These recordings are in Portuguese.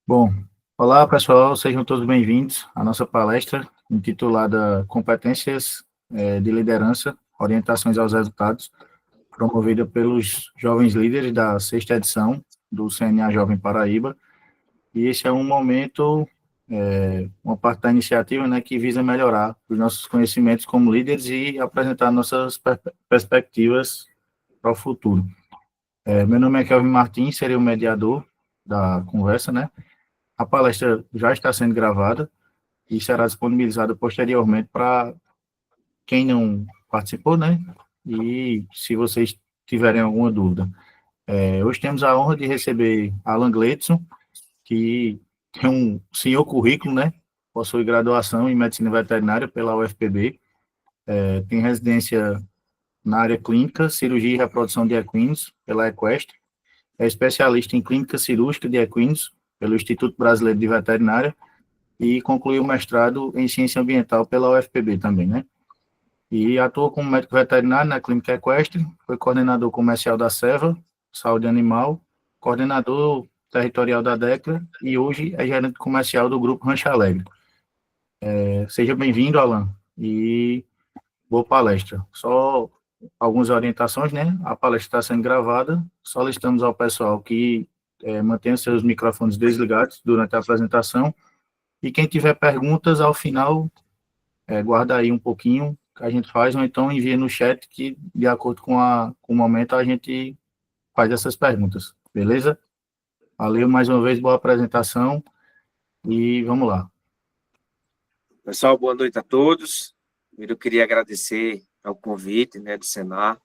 Bom, olá pessoal, sejam todos bem-vindos à nossa palestra intitulada Competências de Liderança, Orientações aos Resultados, promovida pelos jovens líderes da sexta edição do CNA Jovem Paraíba. E esse é um momento, uma parte da iniciativa, né, que visa melhorar os nossos conhecimentos como líderes e apresentar nossas perspectivas para o futuro. Meu nome é Kelvin Martins, serei o mediador da conversa, né? A palestra já está sendo gravada e será disponibilizada posteriormente para quem não participou, né? E se vocês tiverem alguma dúvida. Hoje temos a honra de receber Alan Gleidson, que tem um senhor currículo, né? Possui graduação em Medicina Veterinária pela UFPB, tem residência na área clínica, cirurgia e reprodução de equinos pela Equestre, é especialista em clínica cirúrgica de equinos pelo Instituto Brasileiro de Veterinária e concluiu o mestrado em ciência ambiental pela UFPB também, né? E atuou como médico veterinário na clínica equestre, foi coordenador comercial da Seva, saúde animal, coordenador territorial da DECRA e hoje é gerente comercial do Grupo Rancho Alegre. Seja bem-vindo, Alan, e boa palestra. Só algumas orientações, né? A palestra está sendo gravada, solicitamos ao pessoal que mantenha seus microfones desligados durante a apresentação e quem tiver perguntas, ao final, guarda aí um pouquinho que a gente faz, ou então envia no chat que, de acordo com o momento, a gente faz essas perguntas, beleza? Valeu mais uma vez, boa apresentação e vamos lá. Pessoal, boa noite a todos. Primeiro, eu queria agradecer ao convite, do Senar,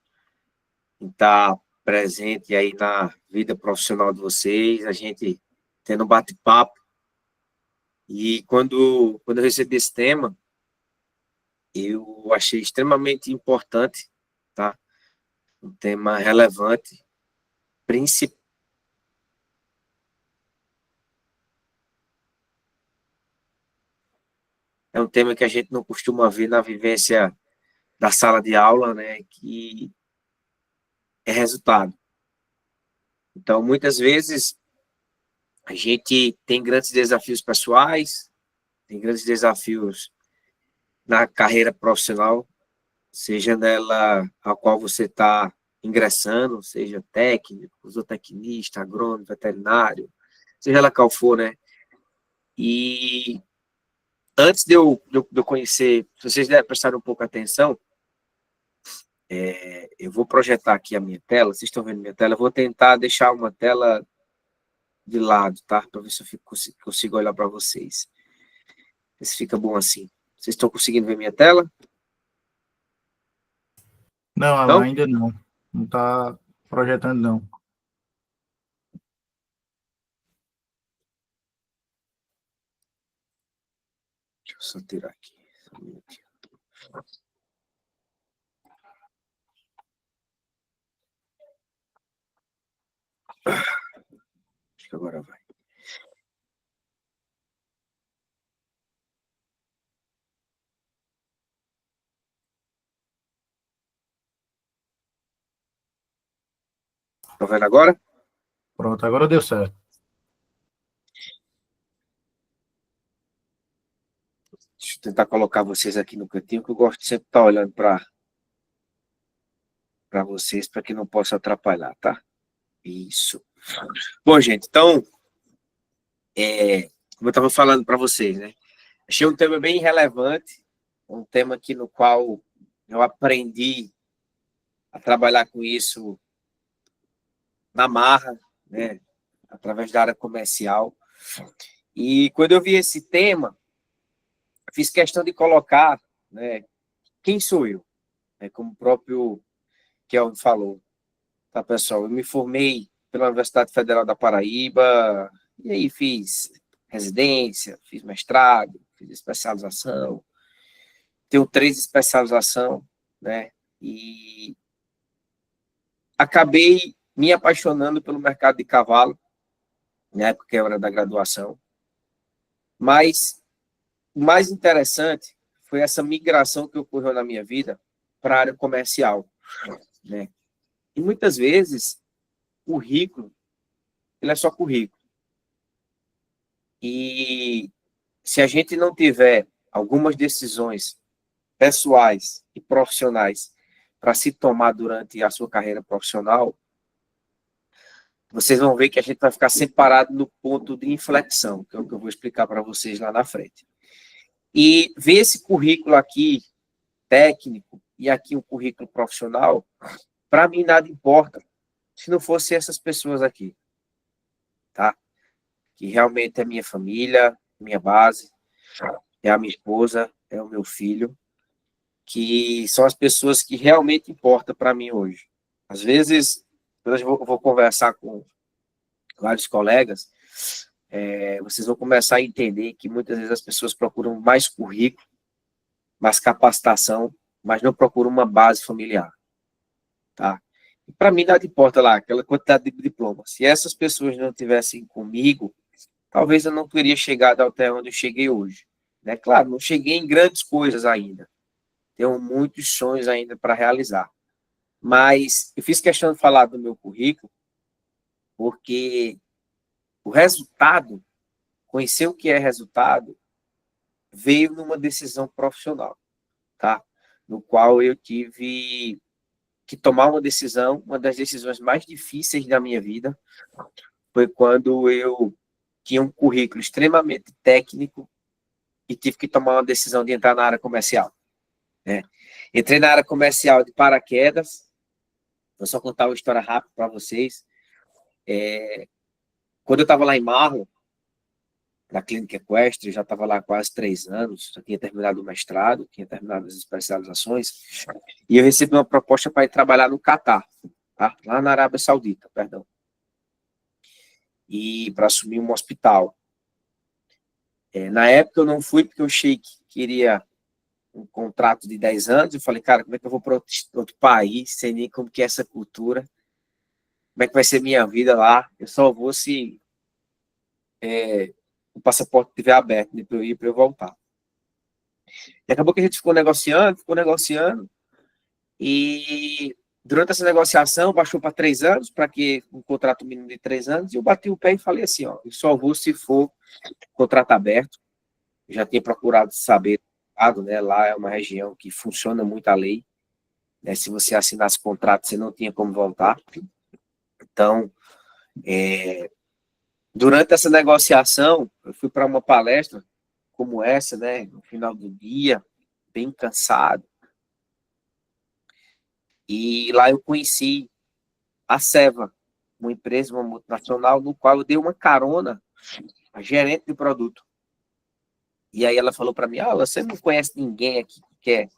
em estar presente aí na vida profissional de vocês, a gente tendo um bate-papo. E quando eu recebi esse tema, eu achei extremamente importante, tá? Um tema relevante, principal. É um tema que a gente não costuma ver na vivência da sala de aula, né? Que é resultado. Então, muitas vezes, a gente tem grandes desafios pessoais, tem grandes desafios na carreira profissional, seja nela a qual você está ingressando, seja técnico, zootecnista, agrônomo, veterinário, seja ela qual for, né? E antes de eu conhecer, se vocês prestarem um pouco atenção, eu vou projetar aqui a minha tela, vocês estão vendo minha tela, eu vou tentar deixar uma tela de lado, tá? Para ver se eu consigo olhar para vocês. Se fica bom assim. Vocês estão conseguindo ver minha tela? Não, Alan, Não? ainda não. Não está projetando, não. Deixa eu só tirar aqui. Só um minutinho. Acho que agora vai. Estão vendo agora? Pronto, agora deu certo. Deixa eu tentar colocar vocês aqui no cantinho, que eu gosto de sempre estar olhando para vocês, para que não possa atrapalhar, tá? Isso. Bom, gente, então, como eu estava falando para vocês, né? Achei um tema bem relevante, um tema aqui no qual eu aprendi a trabalhar com isso na marra, né? Através da área comercial. E quando eu vi esse tema, fiz questão de colocar, né? Quem sou eu? Como o próprio Kelvin falou. Tá, pessoal? Eu me formei pela Universidade Federal da Paraíba, e aí fiz residência, fiz mestrado, fiz especialização, tenho 3 especializações, né? E acabei me apaixonando pelo mercado de cavalo, na época que eu era da graduação. Mas o mais interessante foi essa migração que ocorreu na minha vida para a área comercial, né? E muitas vezes, currículo, ele é só currículo. E se a gente não tiver algumas decisões pessoais e profissionais para se tomar durante a sua carreira profissional, vocês vão ver que a gente vai ficar sempre parado no ponto de inflexão, que é o que eu vou explicar para vocês lá na frente. E ver esse currículo aqui, técnico, e aqui um currículo profissional, para mim nada importa se não fosse essas pessoas aqui, tá? Que realmente é minha família, minha base, é a minha esposa, é o meu filho, que são as pessoas que realmente importam para mim hoje. Às vezes, eu vou conversar com vários colegas, vocês vão começar a entender que muitas vezes as pessoas procuram mais currículo, mais capacitação, mas não procuram uma base familiar, tá? Para mim, nada importa lá, aquela quantidade de diploma. Se essas pessoas não tivessem comigo, talvez eu não teria chegado até onde eu cheguei hoje. Né? Claro, não cheguei em grandes coisas ainda. Tenho muitos sonhos ainda para realizar. Mas eu fiz questão de falar do meu currículo, porque o resultado, conhecer o que é resultado, veio numa decisão profissional, tá? No qual eu tive que tomar uma decisão, uma das decisões mais difíceis da minha vida, foi quando eu tinha um currículo extremamente técnico e tive que tomar uma decisão de entrar na área comercial. Né? Entrei na área comercial de paraquedas, vou só contar uma história rápida para vocês. Quando eu estava lá em Marlon, na clínica equestre, eu já estava lá há quase 3 anos, já tinha terminado o mestrado, tinha terminado as especializações, e eu recebi uma proposta para ir trabalhar no Catar, tá? Lá na Arábia Saudita, perdão, e para assumir um hospital. Na época eu não fui porque o Sheik queria um contrato de 10 anos, eu falei, cara, como é que eu vou para outro país, sem nem como que é essa cultura, como é que vai ser minha vida lá, eu só vou se o passaporte estiver aberto, né, para eu ir, para eu voltar. E acabou que a gente ficou negociando, e durante essa negociação baixou para 3 anos, para que um contrato mínimo de 3 anos, e eu bati o pé e falei assim, ó, eu só vou se for contrato aberto, eu já tinha procurado saber, né, lá é uma região que funciona muito a lei, né, se você assinasse contrato, você não tinha como voltar. Então, durante essa negociação, eu fui para uma palestra como essa, né, no final do dia, bem cansado, e lá eu conheci a Seva, uma empresa, uma multinacional, no qual eu dei uma carona a gerente de produto. E aí ela falou para mim, você não conhece ninguém aqui que quer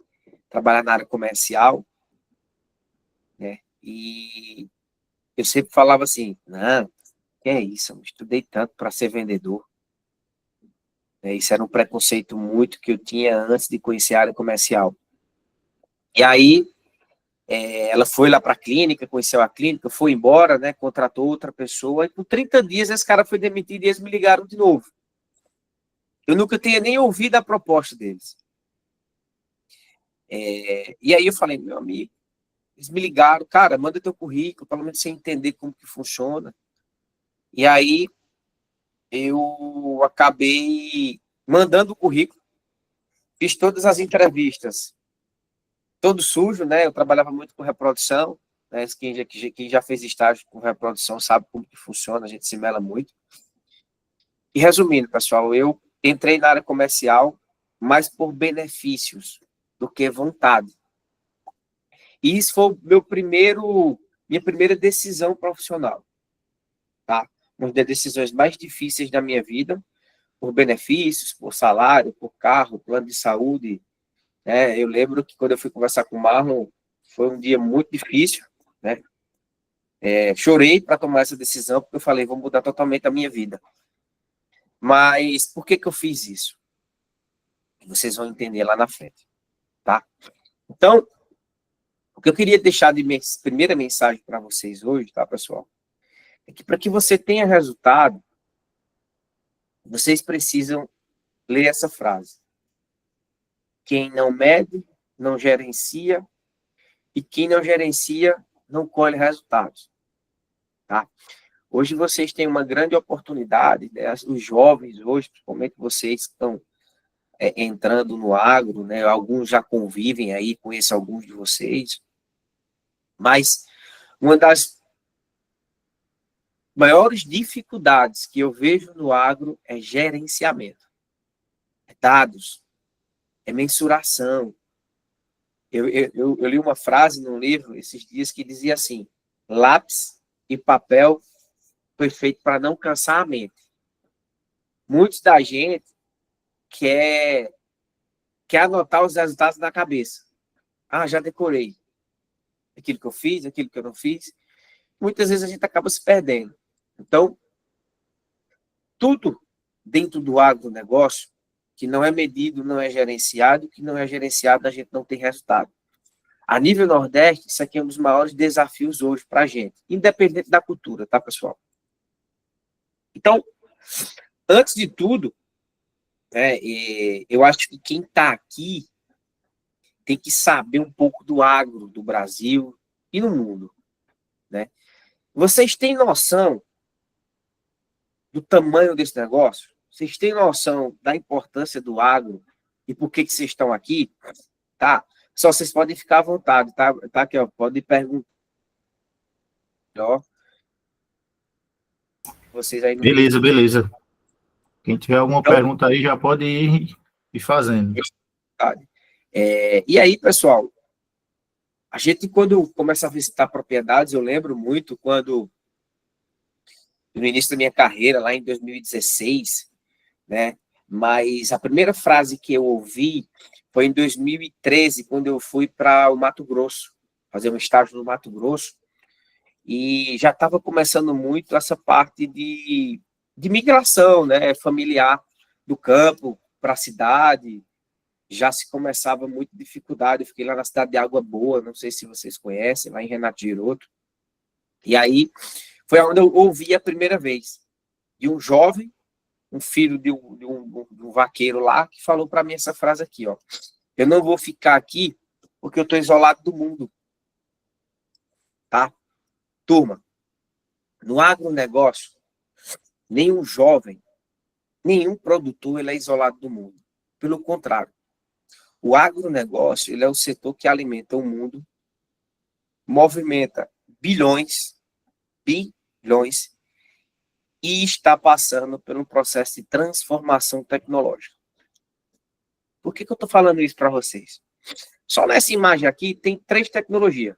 trabalhar na área comercial? Né? E eu sempre falava assim, não, que é isso, eu estudei tanto para ser vendedor. Isso era um preconceito muito que eu tinha antes de conhecer a área comercial. E aí, ela foi lá para a clínica, conheceu a clínica, foi embora, né, contratou outra pessoa, e por 30 dias esse cara foi demitido e eles me ligaram de novo. Eu nunca tinha nem ouvido a proposta deles. E aí eu falei, meu amigo, eles me ligaram, cara, manda teu currículo, pelo menos você entender como que funciona. E aí eu acabei mandando o currículo, fiz todas as entrevistas, todo sujo, né? Eu trabalhava muito com reprodução, né? Quem já fez estágio com reprodução sabe como que funciona, a gente se mela muito. E resumindo, pessoal, eu entrei na área comercial mais por benefícios do que vontade. E isso foi minha primeira decisão profissional, tá? Uma das decisões mais difíceis da minha vida, por benefícios, por salário, por carro, plano de saúde. Eu lembro que quando eu fui conversar com o Marlon, foi um dia muito difícil, né? Chorei para tomar essa decisão, porque eu falei, vou mudar totalmente a minha vida. Mas por que eu fiz isso? Vocês vão entender lá na frente, tá? Então, o que eu queria deixar de primeira mensagem para vocês hoje, tá, pessoal? É que para que você tenha resultado, vocês precisam ler essa frase. Quem não mede, não gerencia, e quem não gerencia, não colhe resultados, tá? Hoje vocês têm uma grande oportunidade, né? Os jovens hoje, principalmente vocês que estão entrando no agro, né? Alguns já convivem aí, conheço alguns de vocês, mas uma das maiores dificuldades que eu vejo no agro é gerenciamento, é dados, é mensuração. Eu li uma frase num livro esses dias que dizia assim: lápis e papel foi feito para não cansar a mente. Muitos da gente quer anotar os resultados na cabeça. Ah, já decorei. Aquilo que eu fiz, aquilo que eu não fiz. Muitas vezes a gente acaba se perdendo. Então, tudo dentro do agronegócio que não é medido, não é gerenciado, que não é gerenciado, a gente não tem resultado. A nível Nordeste, isso aqui é um dos maiores desafios hoje para a gente, independente da cultura, tá, pessoal? Então, antes de tudo, né, eu acho que quem está aqui tem que saber um pouco do agro do Brasil e no mundo, né? Vocês têm noção do tamanho desse negócio? Vocês têm noção da importância do agro e por que vocês estão aqui? Tá? Só vocês podem ficar à vontade, tá? Tá aqui, ó, pode perguntar. Ó, vocês aí no Beleza, beleza. Quem tiver alguma então, pergunta aí já pode ir fazendo. e aí, pessoal, a gente, quando começa a visitar propriedades, eu lembro muito quando, no início da minha carreira, lá em 2016, né? Mas a primeira frase que eu ouvi foi em 2013, quando eu fui para o Mato Grosso, fazer um estágio no Mato Grosso, e já estava começando muito essa parte de migração, né, familiar do campo para a cidade, já se começava muita dificuldade. Eu fiquei lá na cidade de Água Boa, não sei se vocês conhecem, lá em Renato Giroto, e aí foi onde eu ouvi a primeira vez de um jovem, um filho de um vaqueiro lá, que falou para mim essa frase aqui, ó: eu não vou ficar aqui porque eu estou isolado do mundo, tá? Turma, no agronegócio, nenhum jovem, nenhum produtor ele é isolado do mundo. Pelo contrário, o agronegócio ele é o setor que alimenta o mundo, movimenta bilhões, bilhões, e está passando por um processo de transformação tecnológica. Por que eu estou falando isso para vocês? Só nessa imagem aqui tem 3 tecnologias: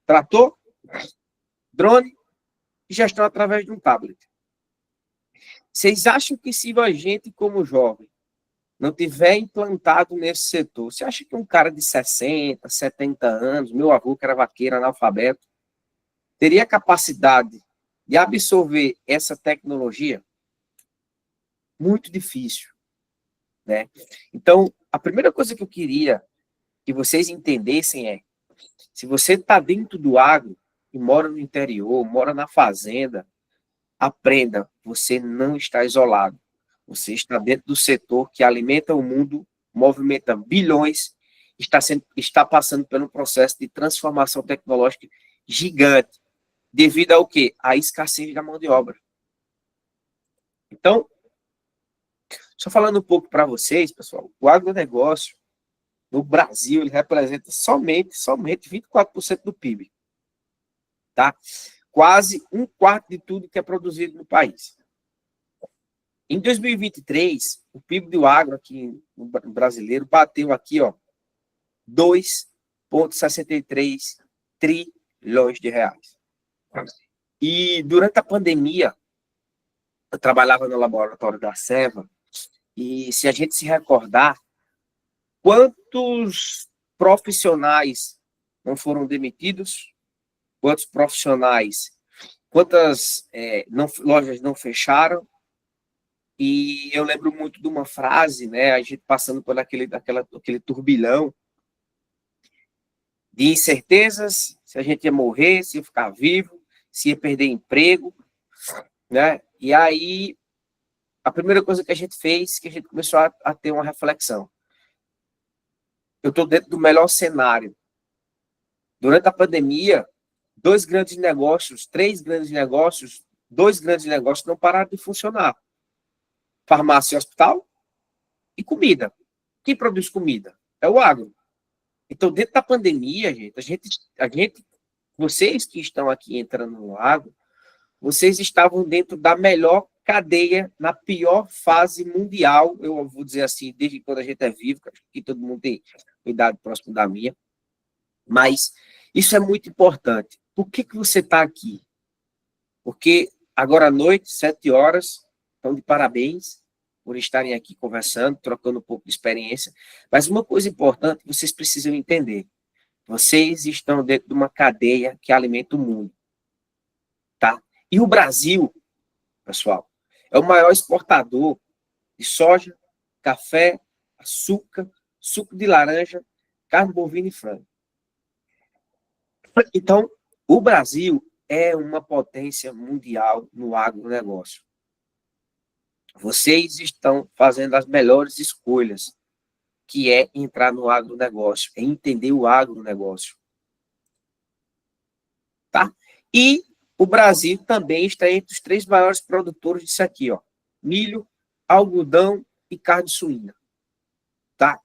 trator, drone e gestão através de um tablet. Vocês acham que se a gente, como jovem, não tiver implantado nesse setor, você acha que um cara de 60, 70 anos, meu avô que era vaqueiro, analfabeto, teria capacidade de absorver essa tecnologia? Muito difícil, né? Então, a primeira coisa que eu queria que vocês entendessem é: se você está dentro do agro e mora no interior, mora na fazenda, aprenda, você não está isolado. Você está dentro do setor que alimenta o mundo, movimenta bilhões, está passando por um processo de transformação tecnológica gigante, devido ao quê? À escassez da mão de obra. Então, só falando um pouco para vocês, pessoal, o agronegócio no Brasil ele representa somente 24% do PIB, tá? Quase 1/4 de tudo que é produzido no país. Em 2023, o PIB do agro aqui no brasileiro bateu aqui, ó, 2,63 trilhões de reais. E durante a pandemia, eu trabalhava no laboratório da Seva, e se a gente se recordar, quantos profissionais não foram demitidos? Quantos profissionais, quantas lojas não fecharam? E eu lembro muito de uma frase, né, a gente passando por aquele turbilhão de incertezas, se a gente ia morrer, se ia ficar vivo, se ia perder emprego, né? E aí, a primeira coisa que a gente fez, que a gente começou a ter uma reflexão. Eu estou dentro do melhor cenário. Durante a pandemia, 2 grandes negócios, 3 grandes negócios, 2 grandes negócios não pararam de funcionar. Farmácia e hospital e comida. Quem produz comida? É o agro. Então, dentro da pandemia, vocês que estão aqui entrando no agro, vocês estavam dentro da melhor cadeia, na pior fase mundial, eu vou dizer assim, desde quando a gente é vivo, que todo mundo tem idade próxima da minha, mas isso é muito importante. Por que você está aqui? Porque agora à noite, 7 horas, estão de parabéns por estarem aqui conversando, trocando um pouco de experiência, mas uma coisa importante, vocês precisam entender, vocês estão dentro de uma cadeia que alimenta o mundo, tá? E o Brasil, pessoal, é o maior exportador de soja, café, açúcar, suco de laranja, carne bovina e frango. Então, o Brasil é uma potência mundial no agronegócio. Vocês estão fazendo as melhores escolhas, que é entrar no agronegócio, é entender o agronegócio. Tá? E o Brasil também está entre os 3 maiores produtores disso aqui, ó. Milho, algodão e carne suína. Tá?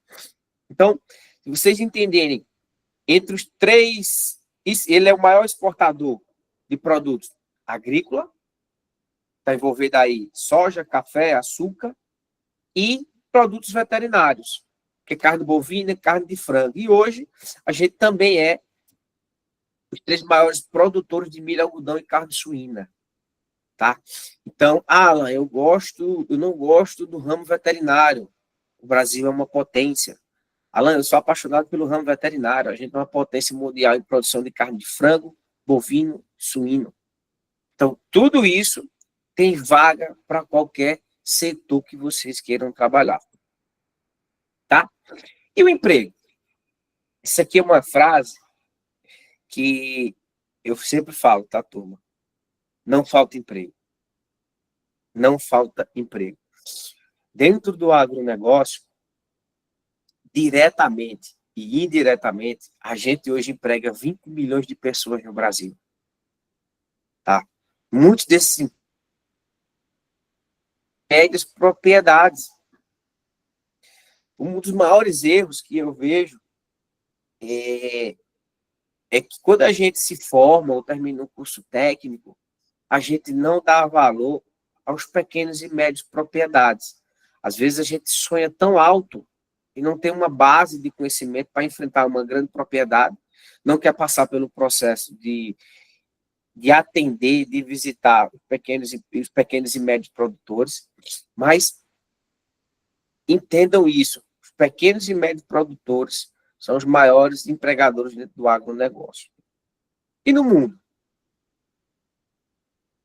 Então, se vocês entenderem, entre os 3, ele é o maior exportador de produtos agrícola, está envolvido aí soja, café, açúcar e produtos veterinários, que é carne bovina e carne de frango. E hoje, a gente também é os 3 maiores produtores de milho, algodão e carne suína. Tá? Então, Alan, eu não gosto do ramo veterinário. O Brasil é uma potência. Alan, eu sou apaixonado pelo ramo veterinário. A gente é uma potência mundial em produção de carne de frango, bovino, suíno. Então, tudo isso tem vaga para qualquer setor que vocês queiram trabalhar. Tá? E o emprego? Isso aqui é uma frase que eu sempre falo, tá, turma? Não falta emprego. Não falta emprego. Dentro do agronegócio, diretamente e indiretamente, a gente hoje emprega 20 milhões de pessoas no Brasil. Tá? Muitos desses médias propriedades. Um dos maiores erros que eu vejo é que quando a gente se forma ou termina um curso técnico, a gente não dá valor aos pequenos e médios propriedades. Às vezes a gente sonha tão alto e não tem uma base de conhecimento para enfrentar uma grande propriedade, não quer passar pelo processo de atender, de visitar os pequenos e médios produtores, mas entendam isso, os pequenos e médios produtores são os maiores empregadores dentro do agronegócio. E no mundo?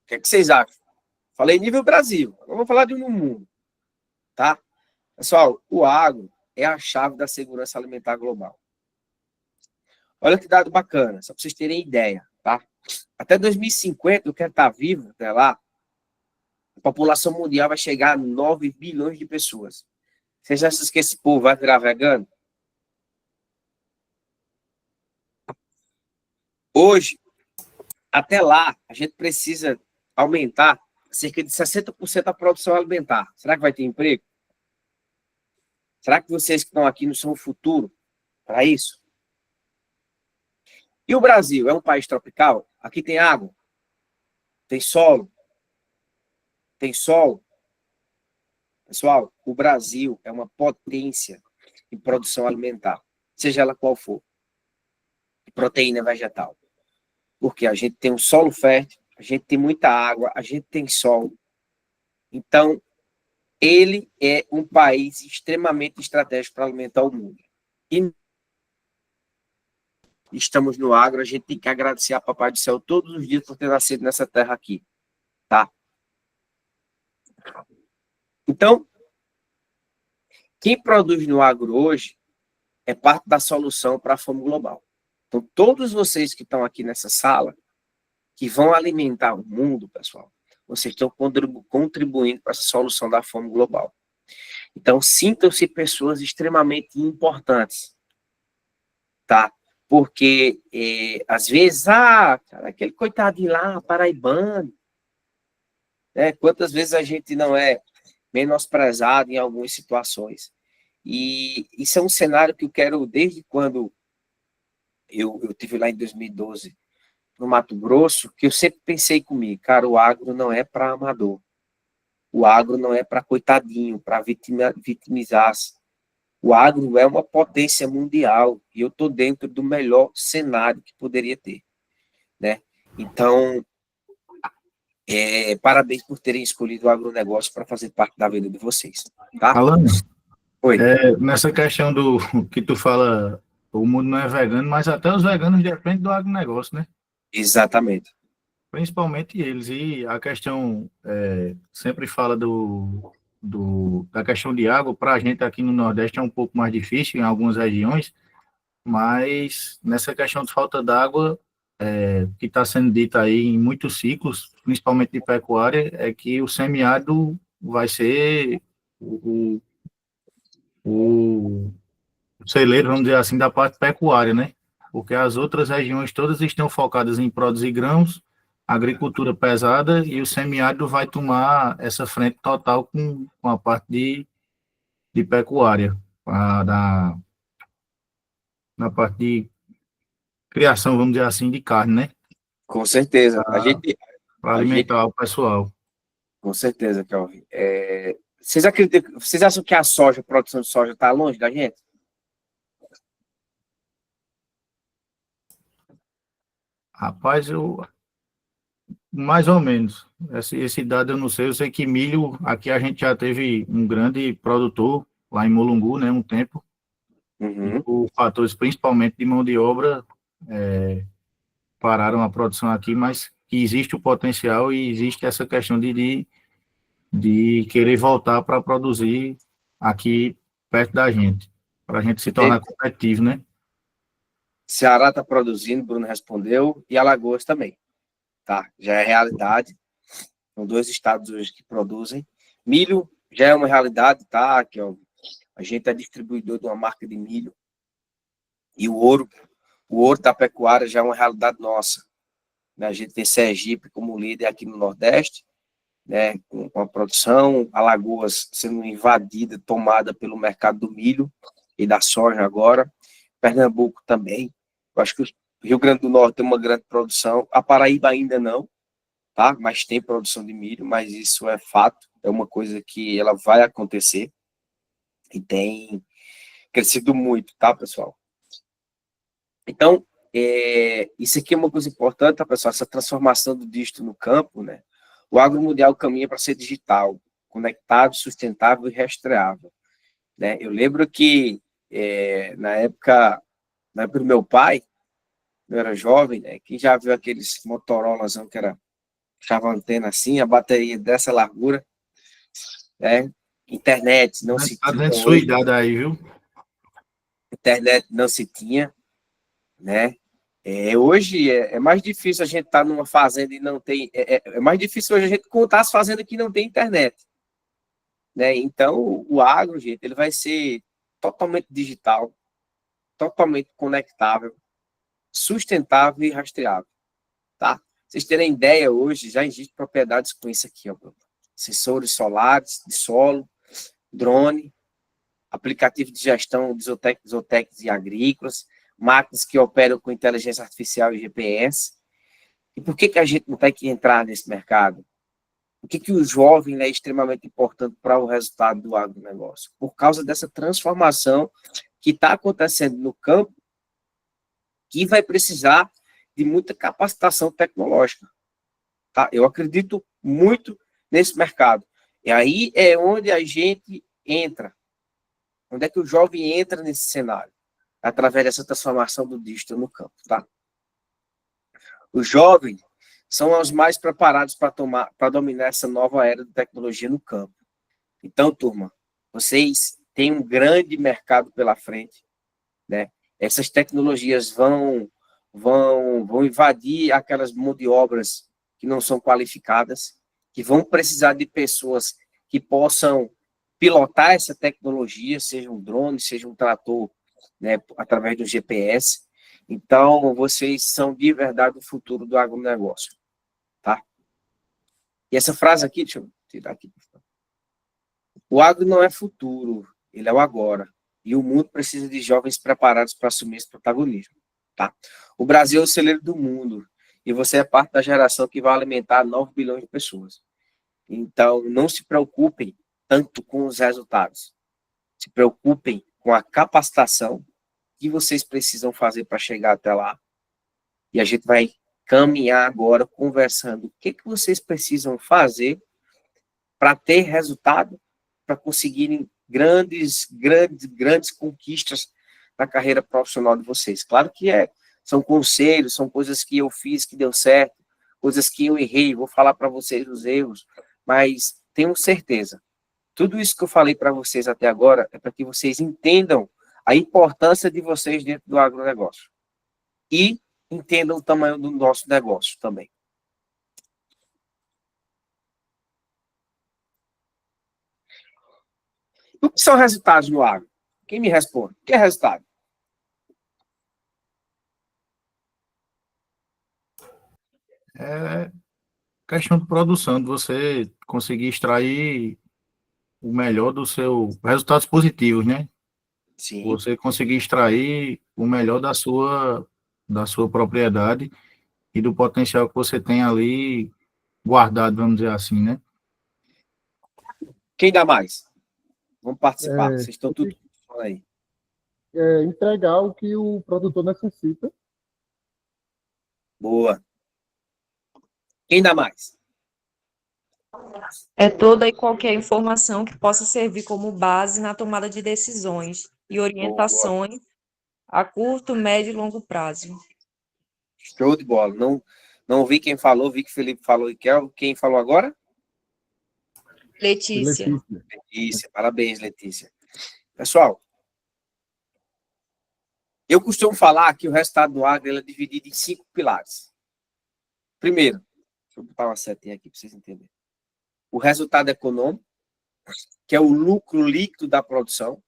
O que vocês acham? Falei nível Brasil, agora vou falar de no mundo. Tá? Pessoal, o agro é a chave da segurança alimentar global. Olha que dado bacana, só para vocês terem ideia, tá? Até 2050, eu quero estar vivo até lá, a população mundial vai chegar a 9 bilhões de pessoas. Vocês acham que esse povo vai virar vegano? Hoje, até lá, a gente precisa aumentar cerca de 60% a produção alimentar. Será que vai ter emprego? Será que vocês que estão aqui não são o futuro para isso? E o Brasil é um país tropical? Aqui tem água, tem solo, tem sol. Pessoal, o Brasil é uma potência em produção alimentar, seja ela qual for, proteína vegetal. Porque a gente tem um solo fértil, a gente tem muita água, a gente tem sol. Então, ele é um país extremamente estratégico para alimentar o mundo. E estamos no agro, a gente tem que agradecer a Papai do Céu todos os dias por ter nascido nessa terra aqui. Tá? Então, quem produz no agro hoje é parte da solução para a fome global. Então, todos vocês que estão aqui nessa sala, que vão alimentar o mundo, pessoal, vocês estão contribuindo para essa solução da fome global. Então, sintam-se pessoas extremamente importantes, tá? porque às vezes, cara, aquele coitadinho lá, paraibano, né? Quantas vezes a gente não é menosprezado em algumas situações. E isso é um cenário que eu quero, desde quando eu tive lá em 2012, no Mato Grosso, que eu sempre pensei comigo, cara, o agro não é para amador. O agro não é para coitadinho, para vitimizar-se. O agro é uma potência mundial e eu estou dentro do melhor cenário que poderia ter, né? Então, parabéns por terem escolhido o agronegócio para fazer parte da vida de vocês, tá? Alan, Oi. nessa questão do que tu fala, o mundo não é vegano, mas até os veganos dependem do agronegócio, né? Exatamente. Principalmente eles. E a questão, sempre fala da questão de água, para a gente aqui no Nordeste é um pouco mais difícil em algumas regiões, mas nessa questão de falta d'água, que está sendo dita aí em muitos ciclos, principalmente de pecuária, é que o semiárido vai ser o celeiro, vamos dizer assim, da parte pecuária, né? Porque as outras regiões todas estão focadas em produzir grãos, agricultura pesada, e o semiárido vai tomar essa frente total com a parte de pecuária, na parte de criação, vamos dizer assim, de carne, né? Com certeza. Para A gente, alimentar o pessoal. com certeza, Kelvin. Vocês acreditam, vocês acham que a soja, a produção de soja está longe da gente? Rapaz, mais ou menos. Esse dado eu não sei. Eu sei que milho, aqui a gente já teve um grande produtor lá em Mulungu, né, um tempo, e Uhum. por fatores principalmente de mão de obra, pararam a produção aqui, mas que existe o potencial e existe essa questão de querer voltar para produzir aqui perto da gente, para a gente se tornar competitivo, né? Ceará está produzindo, Bruno respondeu, e Alagoas também, tá? Já é realidade. São 2 estados hoje que produzem. Milho já é uma realidade, tá? A gente é distribuidor de uma marca de milho. E o ouro da pecuária já é uma realidade nossa, né? A gente tem Sergipe como líder aqui no Nordeste, né? Com a produção, Alagoas sendo invadida, tomada pelo mercado do milho e da soja agora. Pernambuco também. Eu acho que o Rio Grande do Norte tem uma grande produção. A Paraíba ainda não, tá? Mas tem produção de milho, mas isso é fato, é uma coisa que ela vai acontecer e tem crescido muito, tá, pessoal? Então, isso aqui é uma coisa importante, tá, pessoal? Essa transformação do dígito no campo, né? O agro mundial caminha para ser digital, conectado, sustentável e rastreável, né? Eu lembro que na época do meu pai, eu era jovem, né? Quem já viu aqueles Motorolas que era ficava a antena assim, a bateria dessa largura, né? Internet não se Tá tinha dizendo sua hoje, idade aí, viu? internet não se tinha, né? Hoje é mais difícil a gente estar numa fazenda e não tem. É mais difícil hoje a gente contar as fazendas que não tem internet, né? Então, o agro, gente, ele vai ser totalmente digital, totalmente conectável, sustentável e rastreável, tá? Vocês terem ideia, hoje já existem propriedades com isso aqui, ó, sensores solares de solo, drone, aplicativo de gestão de zootecnia e agrícolas, máquinas que operam com inteligência artificial e GPS. E por que a gente não tem que entrar nesse mercado? Por que o jovem é extremamente importante para o resultado do agronegócio? Por causa dessa transformação que está acontecendo no campo, que vai precisar de muita capacitação tecnológica. Tá? Eu acredito muito nesse mercado. E aí é onde a gente entra. Onde é que o jovem entra nesse cenário? Através dessa transformação do digital no campo, tá? Os jovens são os mais preparados para dominar essa nova era de tecnologia no campo. Então, turma, vocês têm um grande mercado pela frente, né? Essas tecnologias vão invadir aquelas mão de obras que não são qualificadas, que vão precisar de pessoas que possam pilotar essa tecnologia, seja um drone, seja um trator, né, através do GPS. Então, vocês são de verdade o futuro do agronegócio, tá? E essa frase aqui, deixa eu tirar aqui. O agro não é futuro, ele é o agora. E o mundo precisa de jovens preparados para assumir esse protagonismo, tá? O Brasil é o celeiro do mundo e você é parte da geração que vai alimentar 9 bilhões de pessoas. Então, não se preocupem tanto com os resultados. Se preocupem com a capacitação que vocês precisam fazer para chegar até lá. E a gente vai caminhar agora conversando o que vocês precisam fazer para ter resultado, para conseguirem grandes conquistas na carreira profissional de vocês. Claro que são conselhos, são coisas que eu fiz que deu certo, coisas que eu errei, vou falar para vocês os erros, mas tenho certeza, tudo isso que eu falei para vocês até agora é para que vocês entendam a importância de vocês dentro do agronegócio e entendam o tamanho do nosso negócio também. O que são resultados no agro? Quem me responde? O que é resultado? É questão de produção, de você conseguir extrair o melhor do seu... Resultados positivos, né? Sim. Você conseguir extrair o melhor da sua propriedade e do potencial que você tem ali guardado, vamos dizer assim, né? Quem dá mais? Vamos participar. É, Vocês estão tudo aí. entregar o que o produtor necessita. Boa. Quem dá mais? É toda e qualquer informação que possa servir como base na tomada de decisões e orientações a curto, médio e longo prazo. Show de bola. Não vi quem falou, vi que o Felipe falou e quem falou agora? Letícia. Letícia. Parabéns, Letícia. Pessoal, eu costumo falar que o resultado do agro é dividido em 5 pilares. Primeiro, deixa eu botar uma setinha aqui para vocês entenderem. O resultado econômico, que é o lucro líquido da produção.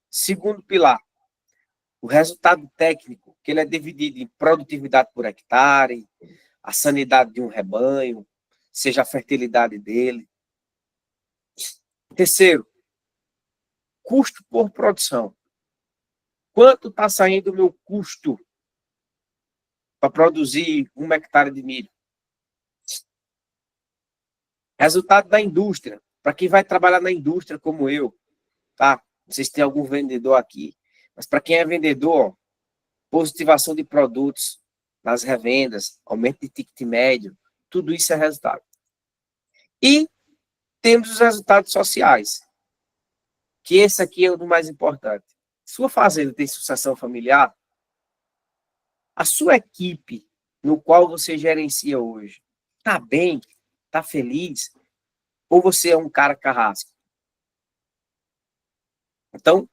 Segundo pilar, o resultado técnico, que ele é dividido em produtividade por hectare, a sanidade de um rebanho, seja a fertilidade dele. Terceiro, custo por produção. Quanto está saindo o meu custo para produzir 1 hectare de milho? Resultado da indústria. Para quem vai trabalhar na indústria como eu, tá? Não sei se tem algum vendedor aqui, mas para quem é vendedor, positivação de produtos nas revendas, aumento de ticket médio, tudo isso é resultado. E temos os resultados sociais, que esse aqui é o mais importante. Sua fazenda tem sucessão familiar? A sua equipe no qual você gerencia hoje está bem? Está feliz? Ou você é um cara carrasco? Então,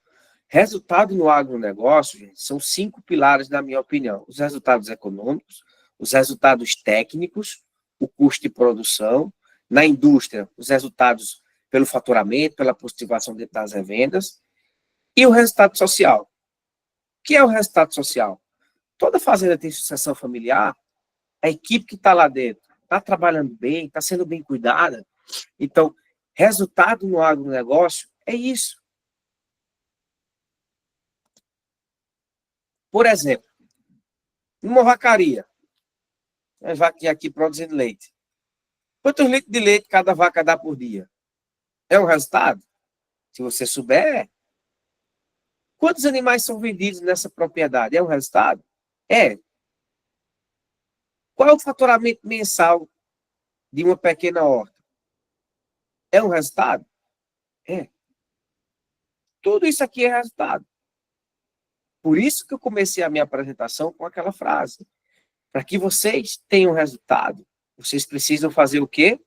resultado no agronegócio, gente, são 5 pilares, na minha opinião. Os resultados econômicos, os resultados técnicos, o custo de produção, na indústria, os resultados pelo faturamento, pela positivação das revendas, e o resultado social. O que é o resultado social? Toda fazenda tem sucessão familiar, a equipe que está lá dentro está trabalhando bem, está sendo bem cuidada. Então, resultado no agronegócio é isso. Por exemplo, numa vacaria, uma vaquinha aqui produzindo leite. Quantos litros de leite cada vaca dá por dia? É um resultado? Se você souber. Quantos animais são vendidos nessa propriedade? É um resultado? É. Qual é o faturamento mensal de uma pequena horta? É um resultado? É. Tudo isso aqui é resultado. Por isso que eu comecei a minha apresentação com aquela frase. Para que vocês tenham resultado, vocês precisam fazer o quê?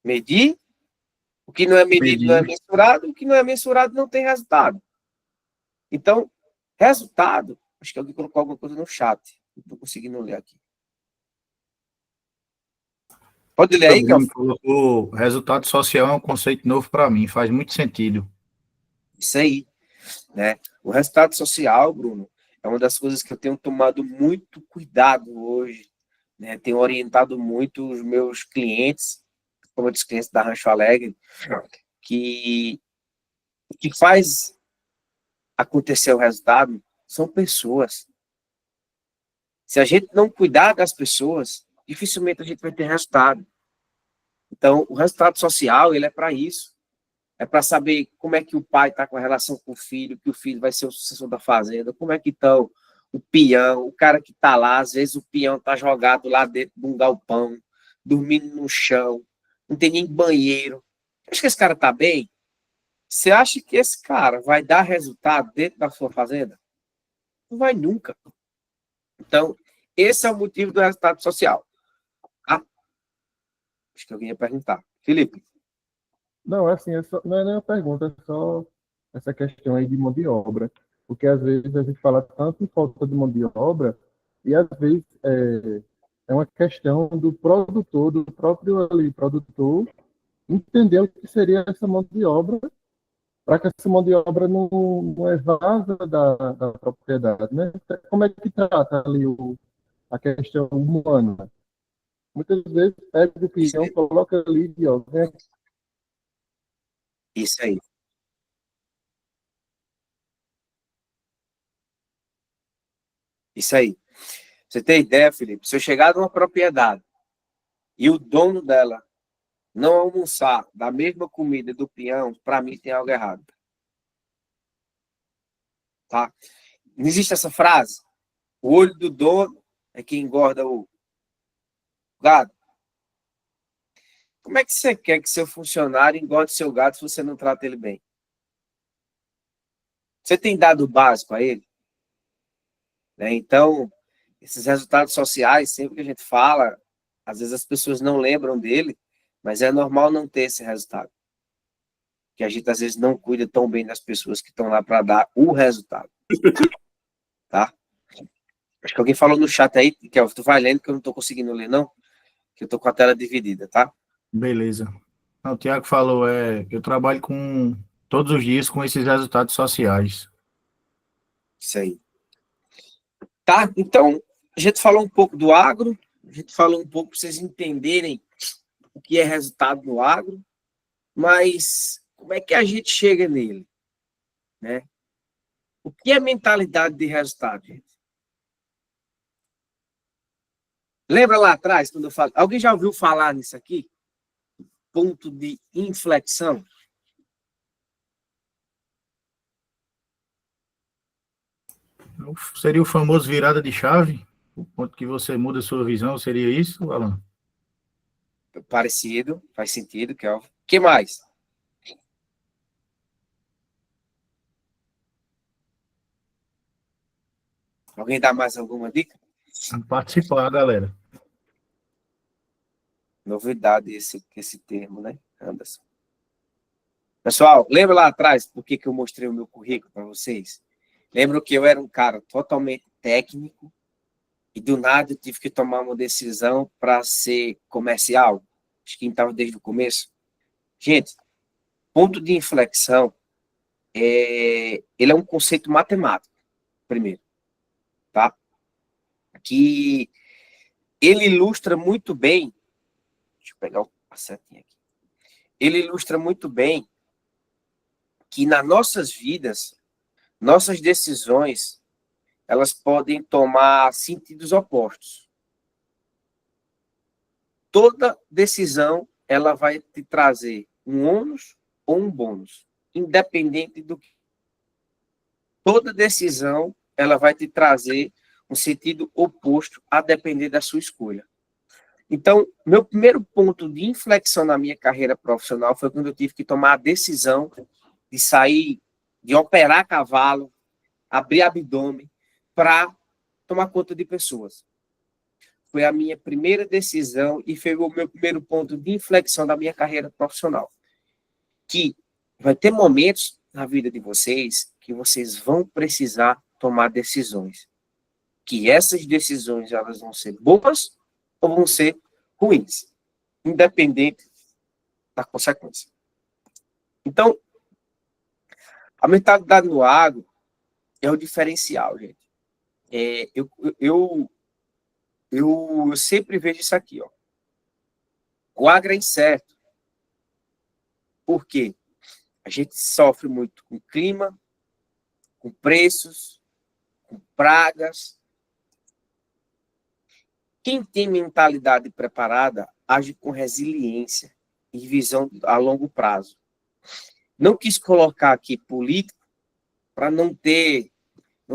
Medir. O que não é medido não é mensurado. O que não é mensurado não tem resultado. Então, resultado... Acho que alguém colocou alguma coisa no chat. Não estou conseguindo ler aqui. Pode ler aí, Kelvin? Colocou resultado social é um conceito novo para mim, faz muito sentido. Isso aí, né? O resultado social, Bruno, é uma das coisas que eu tenho tomado muito cuidado hoje, né? Tenho orientado muito os meus clientes, como os clientes da Rancho Alegre, que o que faz acontecer o resultado são pessoas. Se a gente não cuidar das pessoas, dificilmente a gente vai ter resultado. Então, o resultado social, ele é para isso. É para saber como é que o pai está com a relação com o filho, que o filho vai ser o sucessor da fazenda, como é que estão o peão, o cara que está lá, às vezes o peão está jogado lá dentro de um galpão, dormindo no chão, não tem nem banheiro. Acho que esse cara está bem? Você acha que esse cara vai dar resultado dentro da sua fazenda? Não vai nunca. Então, esse é o motivo do resultado social. Ah, acho que alguém ia perguntar. Felipe. Não, é assim, não é nem uma pergunta, é só essa questão aí de mão de obra. Porque às vezes a gente fala tanto em falta de mão de obra, e às vezes é uma questão do produtor, do próprio ali, produtor, entender o que seria essa mão de obra, para que essa mão de obra não evasa da propriedade, né? Como é que trata ali a questão humana? Muitas vezes pega o peão, coloca ali, ó, vem aqui. Isso aí. Isso aí. Você tem ideia, Felipe? Se eu chegar numa propriedade e o dono dela não almoçar da mesma comida do peão, para mim tem algo errado. Tá? Não existe essa frase? O olho do dono é que engorda o gado. Como é que você quer que seu funcionário engorde seu gado se você não trata ele bem? Você tem dado o básico a ele? Né? Então, esses resultados sociais, sempre que a gente fala, às vezes as pessoas não lembram dele, mas é normal não ter esse resultado. Que a gente, às vezes, não cuida tão bem das pessoas que estão lá para dar o resultado. Tá? Acho que alguém falou no chat aí, que tu vai lendo, que eu não estou conseguindo ler, não, que eu estou com a tela dividida, tá? Beleza. O Tiago falou, eu trabalho com todos os dias com esses resultados sociais. Isso aí. Tá? Então, a gente falou um pouco do agro, a gente falou um pouco para vocês entenderem o que é resultado no agro, mas como é que a gente chega nele? Né? O que é mentalidade de resultado, gente? Lembra lá atrás, quando eu falo... Alguém já ouviu falar nisso aqui? Ponto de inflexão? Seria o famoso virada de chave? O ponto que você muda a sua visão, seria isso, Alan? Parecido, faz sentido, Kelvin. O que mais? Alguém dá mais alguma dica? Participar, galera. Novidade esse termo, né, Anderson? Pessoal, lembra lá atrás por que eu mostrei o meu currículo para vocês? Lembro que eu era um cara totalmente técnico e do nada eu tive que tomar uma decisão para ser comercial. Acho que estava desde o começo. Gente, ponto de inflexão ele é um conceito matemático, primeiro, tá? Que ele ilustra muito bem. Deixa eu pegar a setinha aqui. Ele ilustra muito bem que nas nossas vidas, nossas decisões, elas podem tomar sentidos opostos. Toda decisão, ela vai te trazer um ônus ou um bônus, independente do que. Toda decisão, ela vai te trazer um sentido oposto a depender da sua escolha. Então, meu primeiro ponto de inflexão na minha carreira profissional foi quando eu tive que tomar a decisão de sair, de operar cavalo, abrir abdômen, para tomar conta de pessoas. Foi a minha primeira decisão e foi o meu primeiro ponto de inflexão da minha carreira profissional. Que vai ter momentos na vida de vocês que vocês vão precisar tomar decisões. Que essas decisões elas vão ser boas ou vão ser ruins, independente da consequência. Então, A mentalidade no agro é o diferencial, gente. Eu sempre vejo isso aqui, ó. O agro é incerto. Por quê? A gente sofre muito com clima, com preços, com pragas. Quem tem mentalidade preparada age com resiliência e visão a longo prazo. Não quis colocar aqui político para não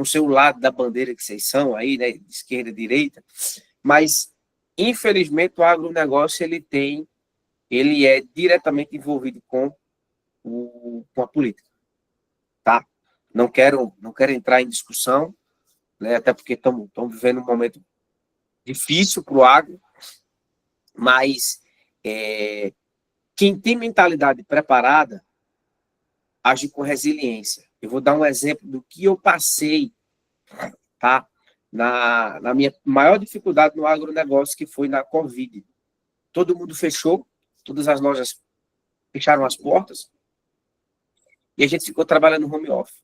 ser o lado da bandeira que vocês são aí, né, de esquerda e direita, mas infelizmente o agronegócio ele é diretamente envolvido com a política, tá? Não quero entrar em discussão, né, até porque estamos vivendo um momento difícil para o agro, mas quem tem mentalidade preparada age com resiliência. Eu vou dar um exemplo do que eu passei, tá? Na minha maior dificuldade no agronegócio, que foi na Covid. Todo mundo fechou, todas as lojas fecharam as portas, e a gente ficou trabalhando no home office.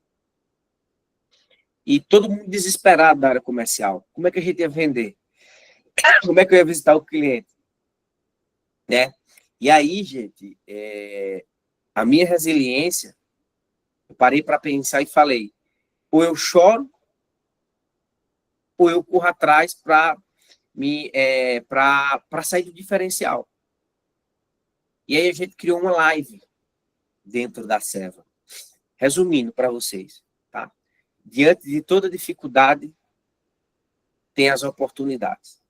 E todo mundo desesperado da área comercial. Como é que a gente ia vender? Como é que eu ia visitar o cliente? Né? E aí, gente, a minha resiliência, eu parei para pensar e falei, ou eu choro, ou eu corro atrás para sair do diferencial. E aí a gente criou uma live dentro da Seva. Resumindo para vocês, tá? Diante de toda dificuldade, tem as oportunidades.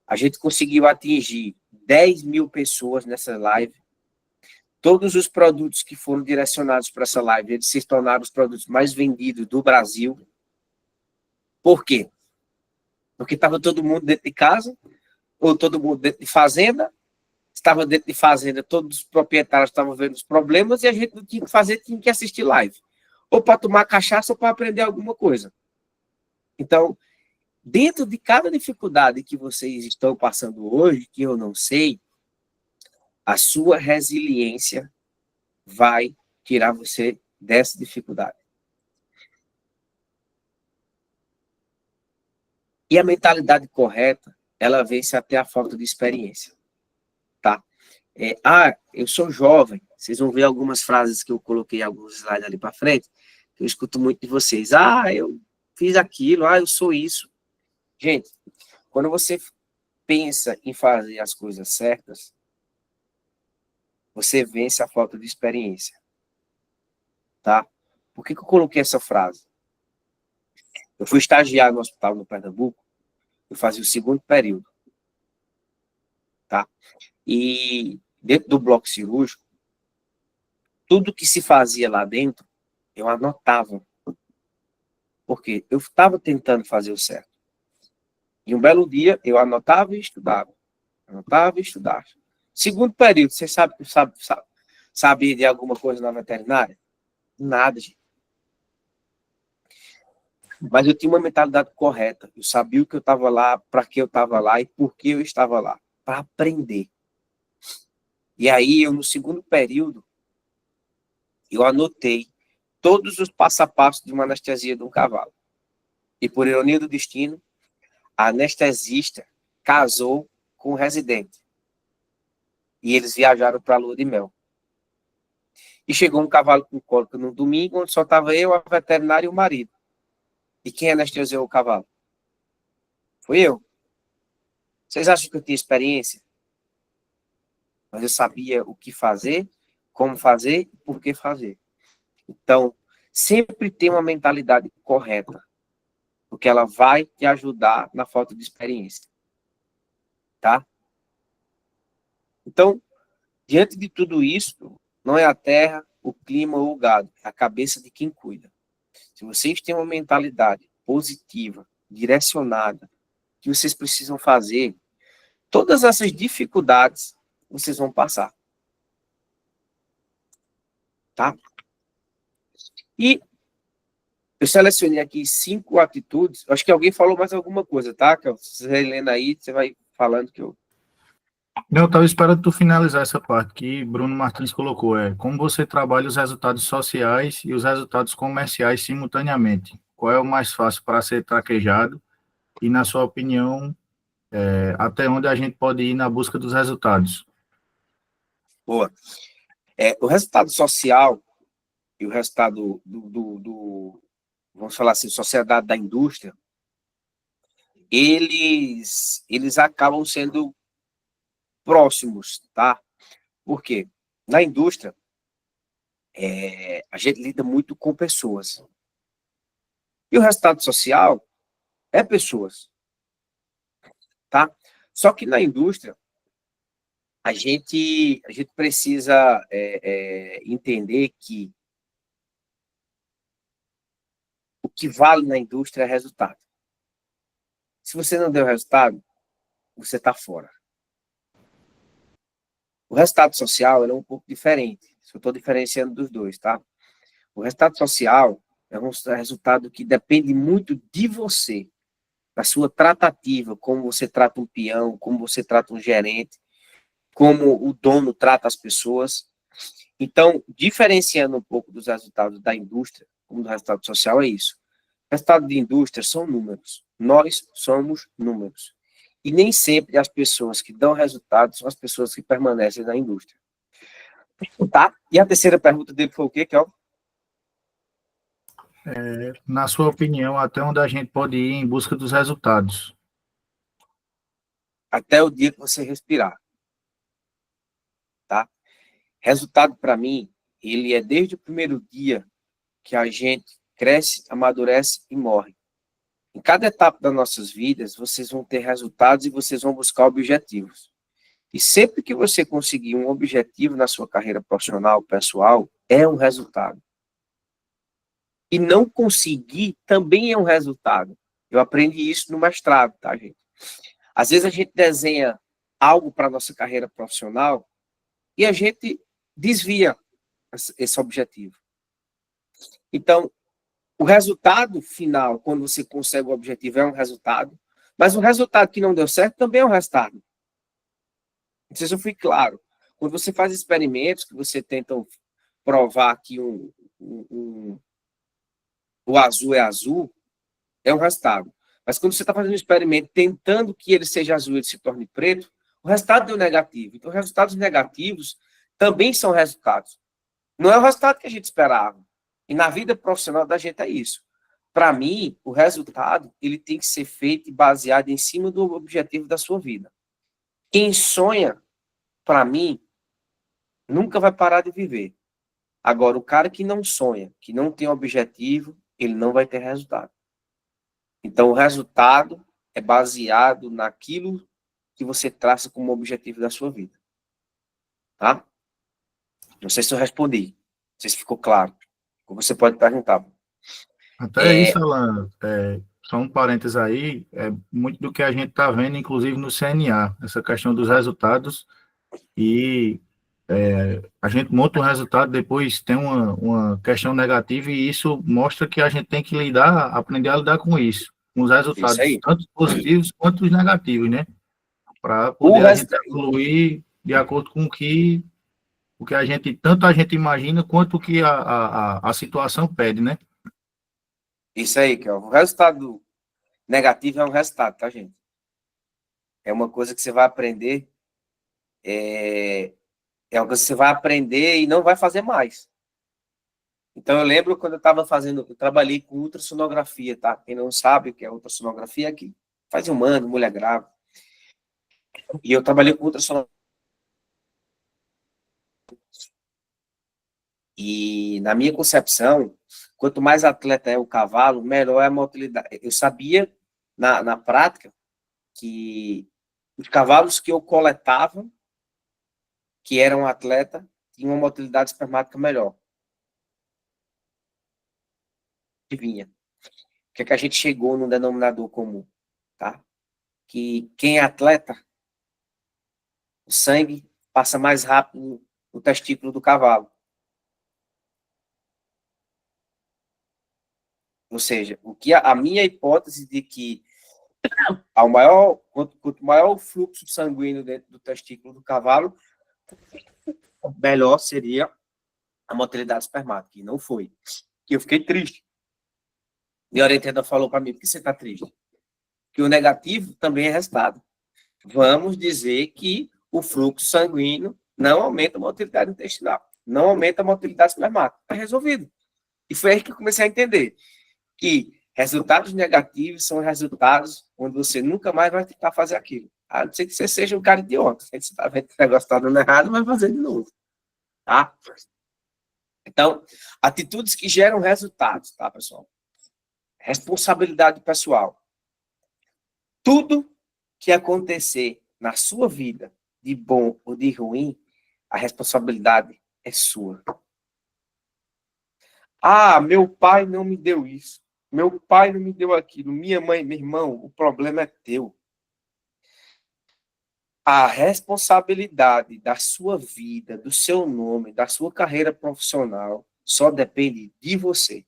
A gente conseguiu atingir 10 mil pessoas nessa live. Todos os produtos que foram direcionados para essa live, eles se tornaram os produtos mais vendidos do Brasil. Por quê? Porque estava todo mundo dentro de casa, ou todo mundo dentro de fazenda. Estava dentro de fazenda, todos os proprietários estavam vendo os problemas e a gente não tinha que fazer, tinha que assistir live. Ou para tomar cachaça ou para aprender alguma coisa. Então, dentro de cada dificuldade que vocês estão passando hoje, que eu não sei, a sua resiliência vai tirar você dessa dificuldade. E a mentalidade correta, ela vence até a falta de experiência. Tá? Eu sou jovem. Vocês vão ver algumas frases que eu coloquei, alguns slides ali para frente, que eu escuto muito de vocês. Eu fiz aquilo, eu sou isso. Gente, quando você pensa em fazer as coisas certas, você vence a falta de experiência. Tá? Por que eu coloquei essa frase? Eu fui estagiar no hospital no Pernambuco, eu fazia o segundo período. Tá? E dentro do bloco cirúrgico, tudo que se fazia lá dentro, eu anotava. Porque eu estava tentando fazer o certo. E um belo dia, eu anotava e estudava. Anotava e estudava. Segundo período, você sabe de alguma coisa na veterinária? Nada, gente. Mas eu tinha uma mentalidade correta. Eu sabia o que eu estava lá, para que eu estava lá e por que eu estava lá. Para aprender. E aí, eu no segundo período, eu anotei todos os passo a passo de uma anestesia de um cavalo. E por ironia do destino, a anestesista casou com o residente. E eles viajaram para a lua de mel. E chegou um cavalo com cólica no domingo, onde só estava eu, a veterinária e o marido. E quem anestesiou o cavalo? Fui eu. Vocês acham que eu tinha experiência? Mas eu sabia o que fazer, como fazer e por que fazer. Então, sempre tem uma mentalidade correta, porque ela vai te ajudar na falta de experiência. Tá? Então, diante de tudo isso, não é a terra, o clima ou o gado, é a cabeça de quem cuida. Se vocês têm uma mentalidade positiva, direcionada, que vocês precisam fazer, todas essas dificuldades vocês vão passar. Tá? E eu selecionei aqui 5 atitudes. Acho que alguém falou mais alguma coisa, tá? Que você lendo aí, você vai falando que eu... Não, eu estava esperando tu finalizar essa parte que Bruno Martins colocou, como você trabalha os resultados sociais e os resultados comerciais simultaneamente. Qual é o mais fácil para ser traquejado? E, na sua opinião, até onde a gente pode ir na busca dos resultados? Boa. O resultado social e o resultado vamos falar assim, sociedade da indústria, eles acabam sendo próximos, tá? Por quê? Na indústria, a gente lida muito com pessoas. E o resultado social é pessoas, tá? Só que na indústria, a gente precisa entender que o que vale na indústria é resultado. Se você não deu resultado, você está fora. O resultado social é um pouco diferente. Eu estou diferenciando dos dois, tá? O resultado social é um resultado que depende muito de você, da sua tratativa, como você trata um peão, como você trata um gerente, como o dono trata as pessoas. Então, diferenciando um pouco dos resultados da indústria, como do resultado social, é isso. O resultado de indústria são números. Nós somos números. E nem sempre as pessoas que dão resultados são as pessoas que permanecem na indústria. Tá? E a terceira pergunta dele foi o quê, Kel? Na sua opinião, até onde a gente pode ir em busca dos resultados? Até o dia que você respirar. Tá? Resultado, para mim, ele é desde o primeiro dia que a gente cresce, amadurece e morre. Em cada etapa das nossas vidas, vocês vão ter resultados e vocês vão buscar objetivos. E sempre que você conseguir um objetivo na sua carreira profissional, pessoal, é um resultado. E não conseguir também é um resultado. Eu aprendi isso no mestrado, tá, gente? Às vezes a gente desenha algo para a nossa carreira profissional e a gente desvia esse objetivo. Então, o resultado final, quando você consegue o objetivo, é um resultado, mas o resultado que não deu certo também é um resultado. Não sei se eu fui claro. Quando você faz experimentos que você tenta provar que o azul é um resultado. Mas quando você está fazendo um experimento tentando que ele seja azul e ele se torne preto, o resultado deu negativo. Então, resultados negativos também são resultados. Não é o resultado que a gente esperava. E na vida profissional da gente é isso. Para mim, o resultado ele tem que ser feito e baseado em cima do objetivo da sua vida. Quem sonha, para mim, nunca vai parar de viver. Agora, o cara que não sonha, que não tem objetivo, ele não vai ter resultado. Então, o resultado é baseado naquilo que você traça como objetivo da sua vida. Tá? Não sei se eu respondi. Não sei se ficou claro. Ou você pode perguntar. Até isso, Alan, só um parênteses aí, muito do que a gente está vendo, inclusive no CNA, essa questão dos resultados, e a gente monta um resultado, depois tem uma questão negativa, e isso mostra que a gente tem que aprender a lidar com isso, com os Isso resultados, aí. tanto positivos quanto os negativos, né? Para poder a gente evoluir de acordo com o que a gente, tanto a gente imagina, quanto o que a situação pede, né? Isso aí, que o resultado negativo é um resultado, tá, gente? É uma coisa que você vai aprender, é uma coisa que você vai aprender e não vai fazer mais. Então, eu lembro quando eu trabalhei com ultrassonografia, tá? Quem não sabe o que é ultrassonografia, é que faz humano, mulher grávida. E eu trabalhei com ultrassonografia. E, na minha concepção, quanto mais atleta é o cavalo, melhor é a motilidade. Eu sabia, na prática, que os cavalos que eu coletava, que eram atleta, tinham uma motilidade espermática melhor. Adivinha? O que é que a gente chegou num denominador comum, tá? Que quem é atleta, o sangue passa mais rápido no testículo do cavalo. Ou seja, a minha hipótese de que Quanto maior o fluxo sanguíneo dentro do testículo do cavalo, melhor seria a motilidade espermática. E não foi. E eu fiquei triste. E a orientadora falou para mim, por que você está triste? Que o negativo também é resultado. Vamos dizer que o fluxo sanguíneo não aumenta a motilidade intestinal, não aumenta a motilidade espermática. Está resolvido. E foi aí que eu comecei a entender que resultados negativos são resultados onde você nunca mais vai tentar fazer aquilo. A não ser que você seja um cara idiota. Você está vendo que o negócio está dando errado, vai fazer de novo. Tá? Então, atitudes que geram resultados, tá, pessoal? Responsabilidade pessoal. Tudo que acontecer na sua vida, de bom ou de ruim, a responsabilidade é sua. Ah, meu pai não me deu isso. Meu pai não me deu aquilo. Minha mãe, meu irmão, o problema é teu. A responsabilidade da sua vida, do seu nome, da sua carreira profissional, só depende de você.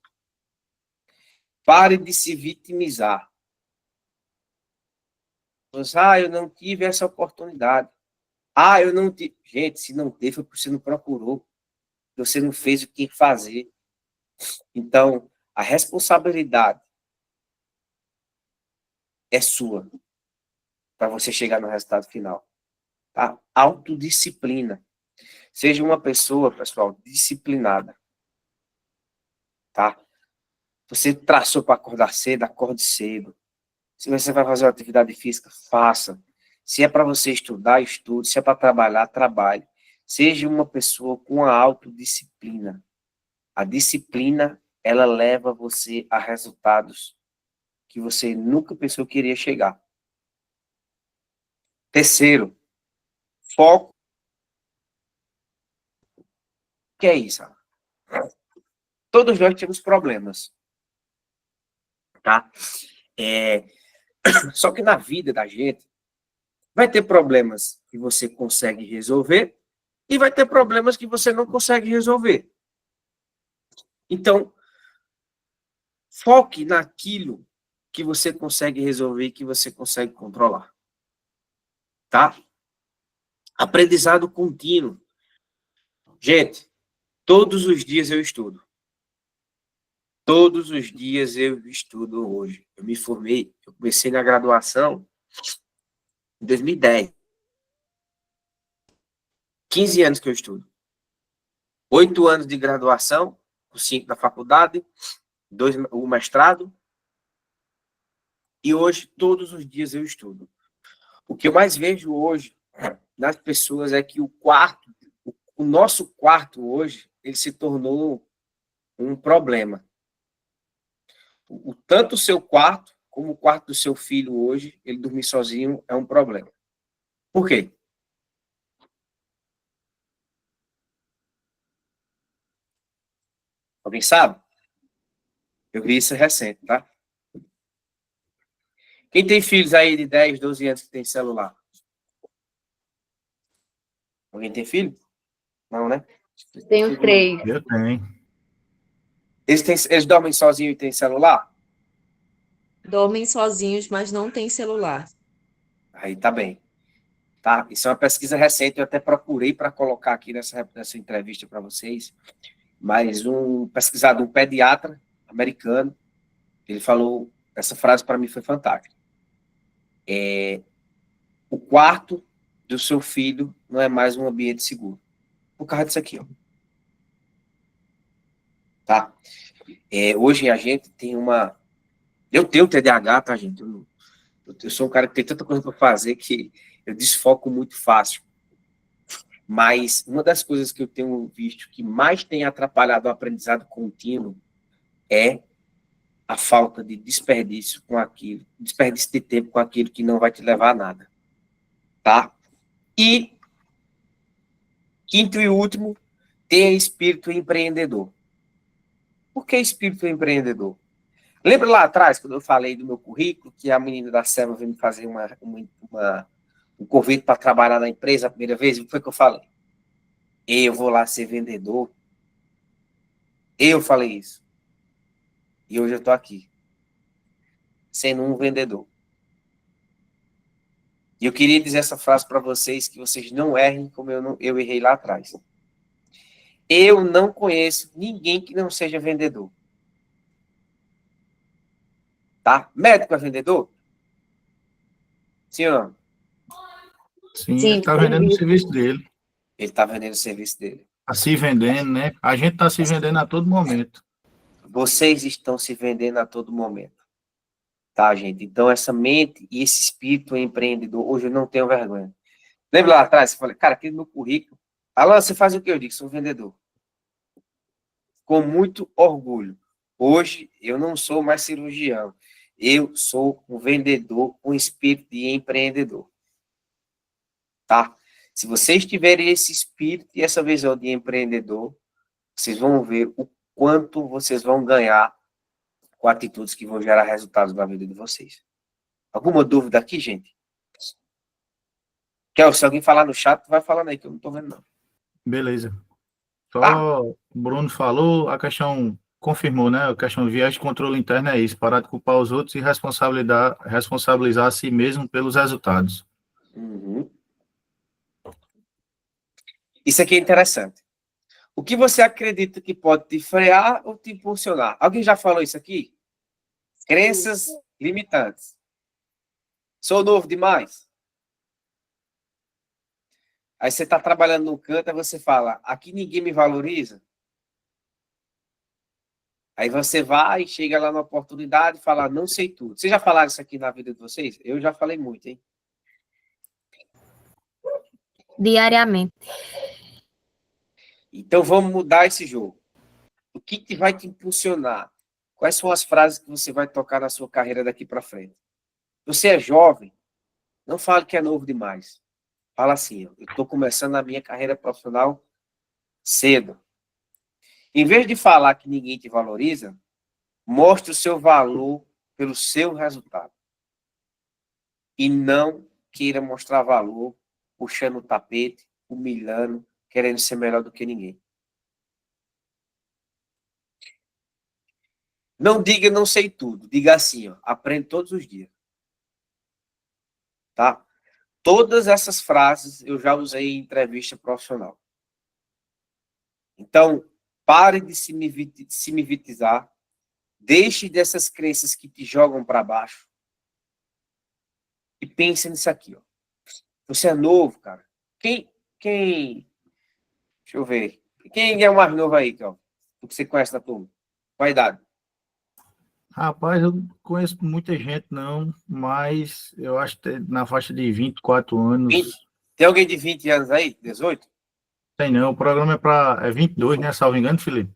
Pare de se vitimizar. Ah, eu não tive essa oportunidade. Ah, eu não tive. Gente, se não teve, foi porque você não procurou. Você não fez o que tinha que fazer. Então, a responsabilidade é sua para você chegar no resultado final. Tá? Autodisciplina. Seja uma pessoa, pessoal, disciplinada. Tá? Você traçou para acordar cedo, acorde cedo. Se você vai fazer uma atividade física, faça. Se é para você estudar, estude. Se é para trabalhar, trabalhe. Seja uma pessoa com a autodisciplina. A disciplina, ela leva você a resultados que você nunca pensou que iria chegar. Terceiro, foco. O que é isso? Todos nós temos problemas. Tá? Só que na vida da gente, vai ter problemas que você consegue resolver e vai ter problemas que você não consegue resolver. Então, foque naquilo que você consegue resolver e que você consegue controlar. Tá? Aprendizado contínuo. Gente, todos os dias eu estudo. Todos os dias eu estudo hoje. Eu me formei, eu comecei na graduação em 2010. 15 anos que eu estudo. 8 anos de graduação, 5 da faculdade, 2 o mestrado. E hoje, todos os dias eu estudo. O que eu mais vejo hoje nas pessoas é que o nosso quarto hoje, ele se tornou um problema. Tanto o seu quarto, como o quarto do seu filho hoje, ele dormir sozinho é um problema. Por quê? Alguém sabe? Eu vi isso recente, tá? Quem tem filhos aí de 10, 12 anos que tem celular? Alguém tem filho? Não, né? Tenho 3. Eu tenho. Eles dormem sozinhos e têm celular? Dormem sozinhos, mas não têm celular. Aí tá bem. Tá? Isso é uma pesquisa recente, eu até procurei para colocar aqui nessa entrevista para vocês, mas um pesquisador, um pediatra americano, ele falou, essa frase para mim foi fantástica. O quarto do seu filho não é mais um ambiente seguro. Por causa disso aqui, ó. Tá? Hoje a gente tem uma... Eu tenho TDAH, tá, gente? Eu sou um cara que tem tanta coisa para fazer que eu desfoco muito fácil. Mas uma das coisas que eu tenho visto que mais tem atrapalhado o aprendizado contínuo é a falta de desperdício com aquilo, desperdício de tempo com aquilo que não vai te levar a nada. Tá? E, quinto e último, ter espírito empreendedor. Por que espírito empreendedor? Lembra lá atrás, quando eu falei do meu currículo, que a menina da Selva veio me fazer um convite para trabalhar na empresa a primeira vez? O que foi que eu falei? Eu vou lá ser vendedor. Eu falei isso. E hoje eu estou aqui, sendo um vendedor. E eu queria dizer essa frase para vocês, que vocês não errem como eu errei lá atrás. Eu não conheço ninguém que não seja vendedor. Tá? Médico é vendedor? Sim ou não? Sim, ele Sim, está vendendo o serviço dele. Ele está vendendo o serviço dele. Está se vendendo, né? A gente está se vendendo a todo momento. Vocês estão se vendendo a todo momento. Tá, gente? Então, essa mente e esse espírito empreendedor, hoje eu não tenho vergonha. Lembra lá atrás? Eu falei, cara, aqui no meu currículo. Alan, você faz o que eu digo? Sou vendedor. Com muito orgulho. Hoje, eu não sou mais cirurgião. Eu sou um vendedor com espírito de empreendedor. Tá? Se vocês tiverem esse espírito e essa visão de empreendedor, vocês vão ver o quanto vocês vão ganhar com atitudes que vão gerar resultados na vida de vocês. Alguma dúvida aqui, gente? Se alguém falar no chat, vai falando aí, que eu não estou vendo, não. Beleza. Ah, Só o Bruno falou, a questão confirmou, né? A questão de viés de controle interno é isso, parar de culpar os outros e responsabilizar a si mesmo pelos resultados. uhum. Isso aqui é interessante. O que você acredita que pode te frear ou te impulsionar? Alguém já falou isso aqui? Crenças limitantes. Sou novo demais. Aí você está trabalhando num canto, aí você fala, aqui ninguém me valoriza. Aí você vai, chega lá na oportunidade e fala, não sei tudo. Vocês já falaram isso aqui na vida de vocês? Eu já falei muito, hein? Diariamente. Então vamos mudar esse jogo. O que vai te impulsionar? Quais são as frases que você vai tocar na sua carreira daqui para frente? Você é jovem, não fale que é novo demais. Fala assim, eu estou começando a minha carreira profissional cedo. Em vez de falar que ninguém te valoriza, mostre o seu valor pelo seu resultado. E não queira mostrar valor puxando o tapete, humilhando, querendo ser melhor do que ninguém. Não diga não sei tudo. Diga assim, ó, aprende todos os dias. Tá? Todas essas frases eu já usei em entrevista profissional. Então, pare de se me vitizar. Deixe dessas crenças que te jogam para baixo. E pense nisso aqui, ó. Você é novo, cara. Deixa eu ver. Quem é o mais novo aí, ó? O que você conhece da turma? Qual a idade? Rapaz, eu não conheço muita gente, não, mas eu acho que na faixa de 24 anos. 20? Tem alguém de 20 anos aí? 18? Tem não, o programa é 22, né? Salvo engano, Felipe?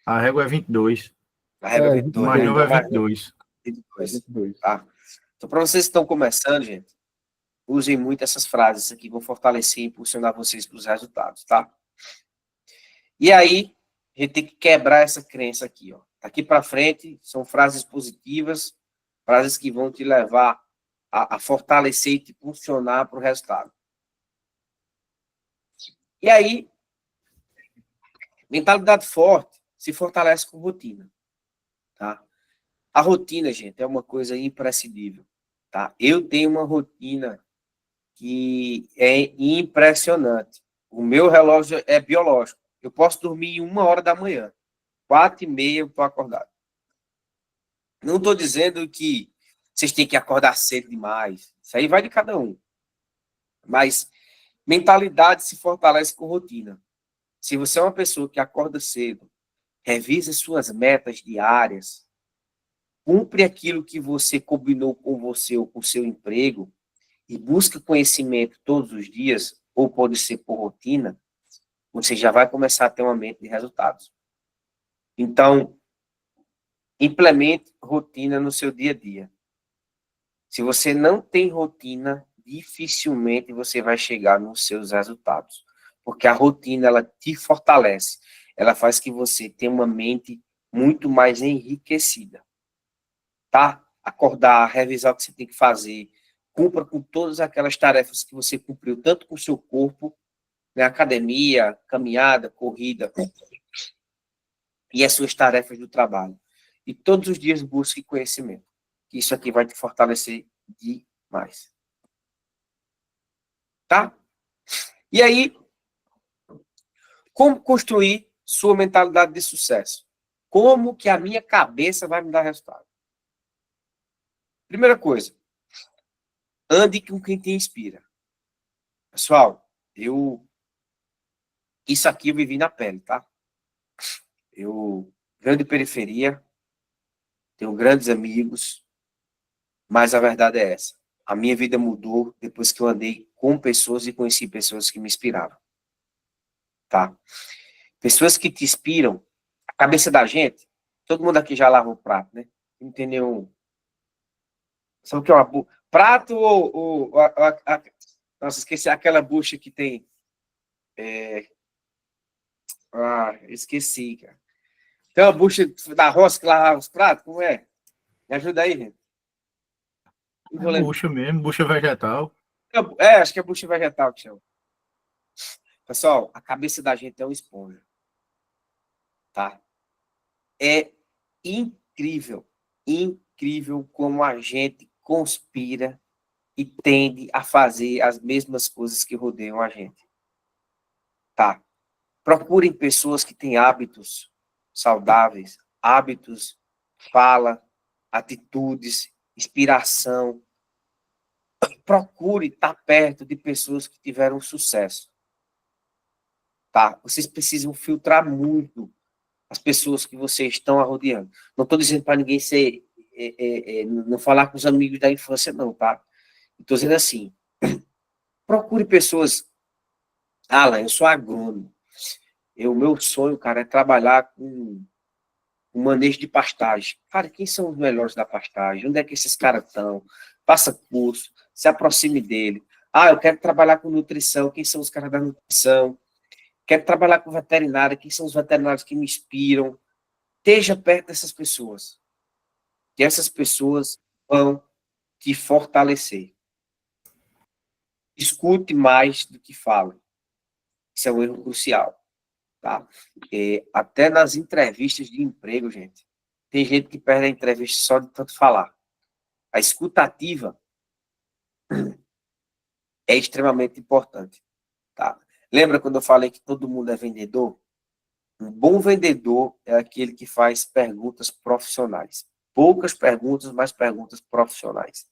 A régua é 22. A régua é O 22, mais né? novo é Então, 22. 22. Tá. Então, para vocês que estão começando, gente, usem muito essas frases aqui, vão fortalecer e impulsionar vocês para os resultados, tá? E aí, a gente tem que quebrar essa crença aqui, ó. Daqui para frente, são frases positivas, frases que vão te levar a fortalecer e te impulsionar para o resultado. E aí, mentalidade forte se fortalece com rotina, tá? A rotina, gente, é uma coisa imprescindível, tá? Eu tenho uma rotina que é impressionante. O meu relógio é biológico. Eu posso dormir 1h da manhã. 4h30 eu estou acordado. Não estou dizendo que vocês têm que acordar cedo demais. Isso aí vai de cada um. Mas mentalidade se fortalece com rotina. Se você é uma pessoa que acorda cedo, revisa suas metas diárias, cumpre aquilo que você combinou com você ou com o seu emprego e busca conhecimento todos os dias, ou pode ser por rotina, você já vai começar a ter uma mente de resultados. Então, implemente rotina no seu dia a dia. Se você não tem rotina, dificilmente você vai chegar nos seus resultados. Porque a rotina, ela te fortalece. Ela faz que você tenha uma mente muito mais enriquecida. Tá? Acordar, revisar o que você tem que fazer. Cumpra com todas aquelas tarefas que você cumpriu, tanto com o seu corpo, na academia, caminhada, corrida, e as suas tarefas do trabalho. E todos os dias busque conhecimento. Isso aqui vai te fortalecer demais. Tá? E aí, como construir sua mentalidade de sucesso? Como que a minha cabeça vai me dar resultado? Primeira coisa, ande com quem te inspira. Pessoal, isso aqui eu vivi na pele, tá? Eu venho de periferia, tenho grandes amigos, mas a verdade é essa. A minha vida mudou depois que eu andei com pessoas e conheci pessoas que me inspiraram, tá? Pessoas que te inspiram, a cabeça da gente, todo mundo aqui já lava o prato, né? Não tem nenhum... Sabe o que é uma prato ou nossa, esqueci aquela bucha que tem... esqueci, cara. Tem uma bucha da roça que lava os pratos, como é? Me ajuda aí, gente. Não vou lembrar. Bucha mesmo, bucha vegetal. Acho que é bucha vegetal que chama. Pessoal, a cabeça da gente é uma esponja. Tá? É incrível, incrível como a gente conspira e tende a fazer as mesmas coisas que rodeiam a gente. Tá? Procurem pessoas que têm hábitos saudáveis, hábitos, fala, atitudes, inspiração. Procure estar perto de pessoas que tiveram sucesso. Tá? Vocês precisam filtrar muito as pessoas que vocês estão rodeando. Não estou dizendo para ninguém ser, não falar com os amigos da infância, não, tá? Estou dizendo assim, procure pessoas... Alan, eu sou agrônomo. O meu sonho, cara, é trabalhar com o manejo de pastagem. Cara, quem são os melhores da pastagem? Onde é que esses caras estão? Faça curso, se aproxime dele. Eu quero trabalhar com nutrição. Quem são os caras da nutrição? Quero trabalhar com veterinária. Quem são os veterinários que me inspiram? Esteja perto dessas pessoas. Que essas pessoas vão te fortalecer. Escute mais do que fala. Isso é um erro crucial. Tá? Até nas entrevistas de emprego, gente, tem gente que perde a entrevista só de tanto falar. A escuta ativa é extremamente importante. Tá? Lembra quando eu falei que todo mundo é vendedor? Um bom vendedor é aquele que faz perguntas profissionais. Poucas perguntas, mas perguntas profissionais.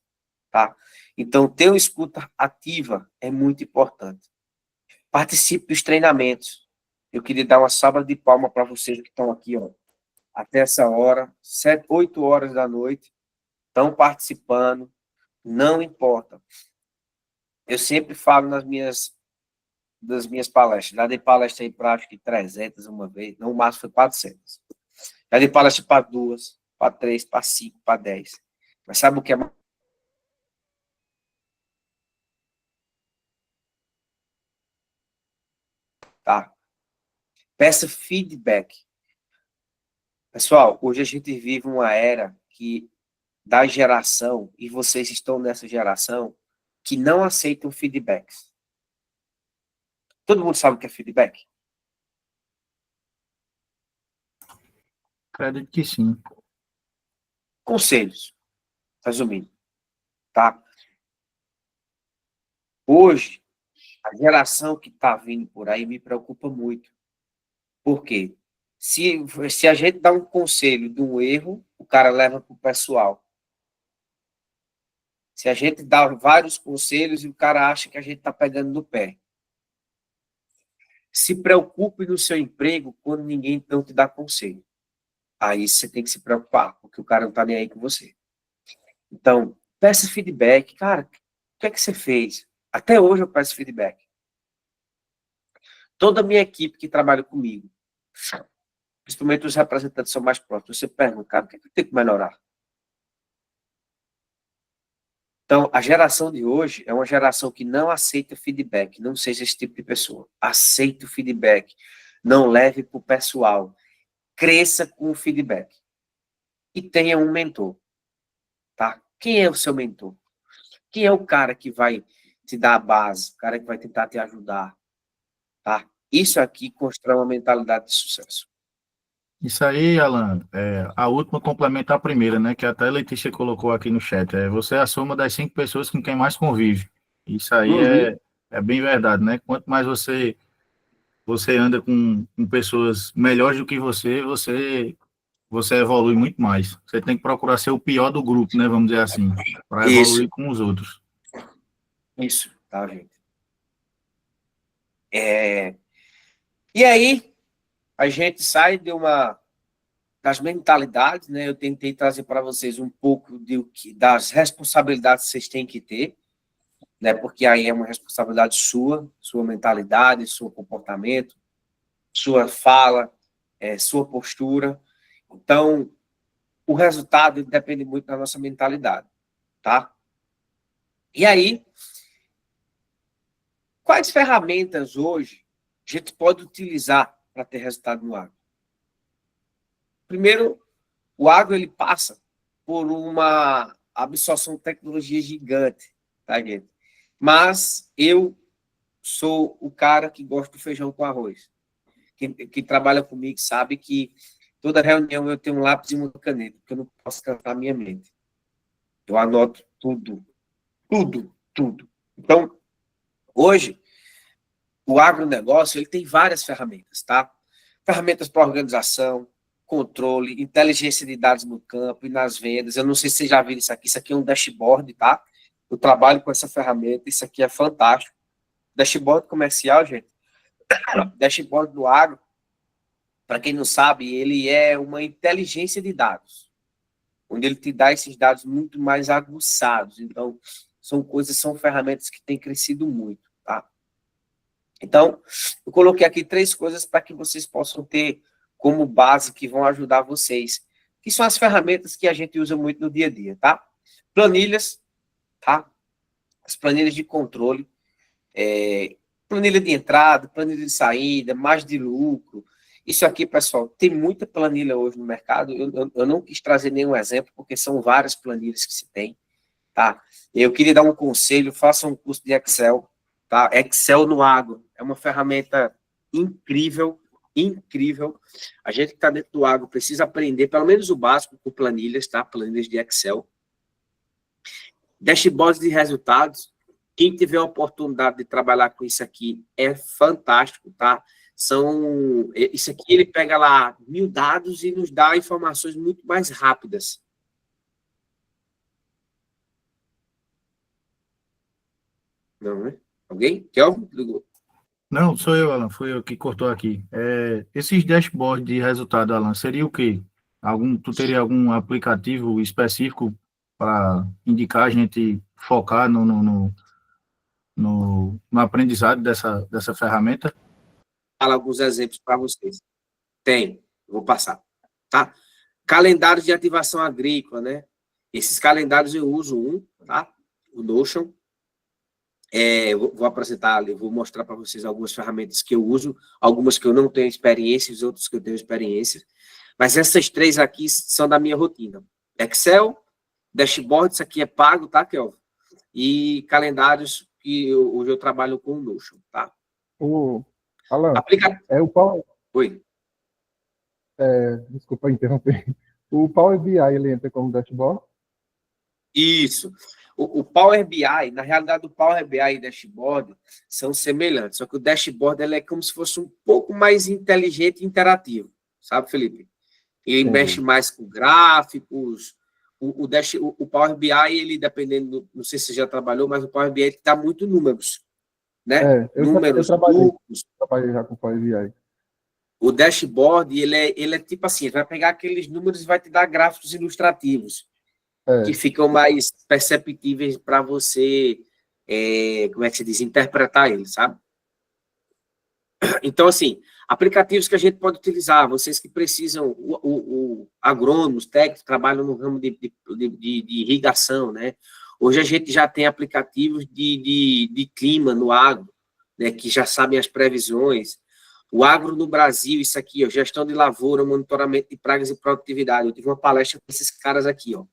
Tá? Então, ter uma escuta ativa é muito importante. Participe dos treinamentos. Eu queria dar uma salva de palma para vocês que estão aqui, ó, até essa hora, 7, 8 horas da noite, estão participando, não importa. Eu sempre falo das minhas palestras. Já dei palestra aí para acho que 300 uma vez, não, o máximo foi 400. Já dei palestra para 2, para 3, para 5, para 10. Mas sabe o que é mais? Tá? Peça feedback. Pessoal, hoje a gente vive uma era que da geração, e vocês estão nessa geração, que não aceitam feedbacks. Todo mundo sabe o que é feedback? Acredito que sim. Conselhos, resumindo, tá? Hoje, a geração que está vindo por aí me preocupa muito. Por quê? Se a gente dá um conselho de um erro, o cara leva para o pessoal. Se a gente dá vários conselhos e o cara acha que a gente está pegando no pé. Se preocupe no seu emprego quando ninguém não te dá conselho. Aí você tem que se preocupar, porque o cara não está nem aí com você. Então, peça feedback. Cara, o que é que você fez? Até hoje eu peço feedback. Toda a minha equipe que trabalha comigo, principalmente os representantes são mais próximos, você pergunta, cara, o que é que eu tenho que melhorar? Então, a geração de hoje é uma geração que não aceita feedback. Não seja esse tipo de pessoa. Aceite o feedback. Não leve para o pessoal. Cresça com o feedback. E tenha um mentor. Tá? Quem é o seu mentor? Quem é o cara que vai te dar a base? O cara que vai tentar te ajudar? Tá? Isso aqui constrói uma mentalidade de sucesso. Isso aí, Alan, a última complementa a primeira, né? Que até a Letícia colocou aqui no chat. Você é a soma das 5 pessoas com quem mais convive. Isso aí é bem verdade, né? Quanto mais você anda com pessoas melhores do que você evolui muito mais. Você tem que procurar ser o pior do grupo, né? Vamos dizer assim, para Isso, evoluir com os outros. isso, tá, gente? E aí, a gente sai das mentalidades, né? Eu tentei trazer para vocês um pouco das responsabilidades que vocês têm que ter, né? Porque aí é uma responsabilidade sua mentalidade, seu comportamento, sua fala, sua postura. Então, o resultado depende muito da nossa mentalidade, tá? E aí, quais ferramentas hoje a gente pode utilizar para ter resultado no agro? Primeiro, o agro ele passa por uma absorção de tecnologia gigante, tá, gente? Mas eu sou o cara que gosta do feijão com arroz. Quem trabalha comigo sabe que toda reunião eu tenho um lápis e uma caneta, porque eu não posso cantar a minha mente. Eu anoto tudo, tudo, tudo. Então, hoje, o agronegócio ele tem várias ferramentas, tá? Ferramentas para organização, controle, inteligência de dados no campo e nas vendas. Eu não sei se vocês já viram isso aqui é um dashboard, tá? Eu trabalho com essa ferramenta, isso aqui é fantástico. Dashboard comercial, gente, dashboard do agro, para quem não sabe, ele é uma inteligência de dados, onde ele te dá esses dados muito mais aguçados. Então, são ferramentas que têm crescido muito, tá? Então, eu coloquei aqui 3 coisas para que vocês possam ter como base, que vão ajudar vocês, que são as ferramentas que a gente usa muito no dia a dia, tá? Planilhas, tá? As planilhas de controle, planilha de entrada, planilha de saída, margem de lucro. Isso aqui, pessoal, tem muita planilha hoje no mercado. Eu não quis trazer nenhum exemplo, porque são várias planilhas que se tem, tá? Eu queria dar um conselho, faça um curso de Excel, tá? Excel no agro é uma ferramenta incrível, incrível. A gente que está dentro do agro precisa aprender, pelo menos o básico, com planilhas, tá? Planilhas de Excel. Dashboards de resultados. Quem tiver a oportunidade de trabalhar com isso aqui é fantástico, tá? Isso aqui ele pega lá 1000 dados e nos dá informações muito mais rápidas. Não, né? Alguém? Kelvin? Ligou. Não, sou eu, Alan, fui eu que cortou aqui. Esses dashboards de resultado, Alan, seria o quê? Tu teria algum aplicativo específico para indicar a gente focar no aprendizado dessa ferramenta? Fala alguns exemplos para vocês. Tem, vou passar, tá? Calendário de ativação agrícola, né? Esses calendários eu uso tá? O Notion. Vou apresentar ali, vou mostrar para vocês algumas ferramentas que eu uso, algumas que eu não tenho experiência, e outras que eu tenho experiência. Mas essas 3 aqui são da minha rotina. Excel, dashboard, isso aqui é pago, tá, Kelvin? E calendários que hoje eu trabalho com o Notion, tá? Alan, o Power... Oi. Desculpa interromper. O Power BI, ele entra como dashboard? Isso. O Power BI, na realidade, o Power BI e o Dashboard são semelhantes, só que o Dashboard ele é como se fosse um pouco mais inteligente e interativo, sabe, Felipe? Ele mexe mais com gráficos. O Power BI, ele, dependendo, não sei se você já trabalhou, mas o Power BI ele dá muito números, né? Números, eu trabalhei já com Power BI. O Dashboard, ele é tipo assim, ele vai pegar aqueles números e vai te dar gráficos ilustrativos. Que ficam mais perceptíveis para você, como é que se diz, interpretar eles, sabe? Então, assim, aplicativos que a gente pode utilizar, vocês que precisam, agrônomos, técnicos, trabalham no ramo de irrigação, né? Hoje a gente já tem aplicativos de clima no agro, né, que já sabem as previsões. O agro no Brasil, isso aqui, ó, gestão de lavoura, monitoramento de pragas e produtividade. Eu tive uma palestra com esses caras aqui, ó.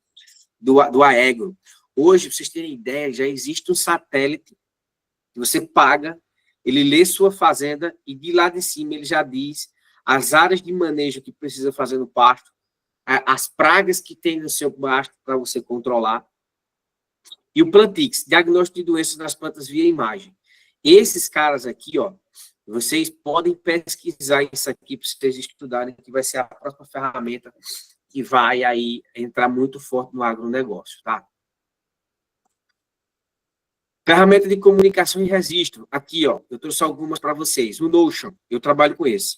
Do Aegro. Hoje, para vocês terem ideia, já existe um satélite que você paga, ele lê sua fazenda e de lá de cima ele já diz as áreas de manejo que precisa fazer no pasto, as pragas que tem no seu pasto para você controlar, e o Plantix, diagnóstico de doenças das plantas via imagem. Esses caras aqui, ó, vocês podem pesquisar isso aqui para vocês estudarem, que vai ser a próxima ferramenta que vai aí entrar muito forte no agronegócio, tá? Ferramenta de comunicação e registro. Aqui, ó, eu trouxe algumas para vocês. O Notion, eu trabalho com esse,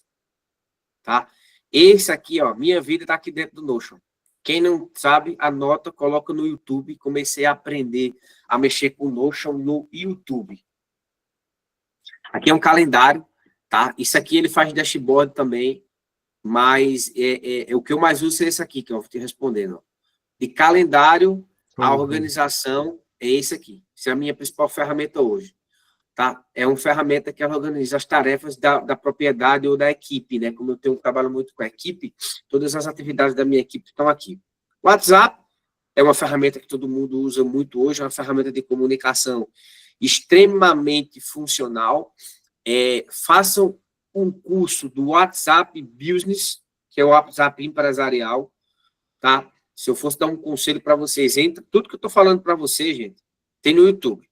tá? Esse aqui, ó, minha vida está aqui dentro do Notion. Quem não sabe, anota, coloca no YouTube. Comecei a aprender a mexer com o Notion no YouTube. Aqui é um calendário, tá? Isso aqui ele faz dashboard também, mas o que eu mais uso é esse aqui, que eu vou te respondendo. Ó. De calendário, a organização é esse aqui. Essa é a minha principal ferramenta hoje. Tá? É uma ferramenta que organiza as tarefas da propriedade ou da equipe, né? Como eu trabalho muito com a equipe, todas as atividades da minha equipe estão aqui. WhatsApp é uma ferramenta que todo mundo usa muito hoje, é uma ferramenta de comunicação extremamente funcional. Façam um curso do WhatsApp Business, que é o WhatsApp empresarial, tá? Se eu fosse dar um conselho para vocês, entra, tudo que eu estou falando para vocês, gente, tem no YouTube,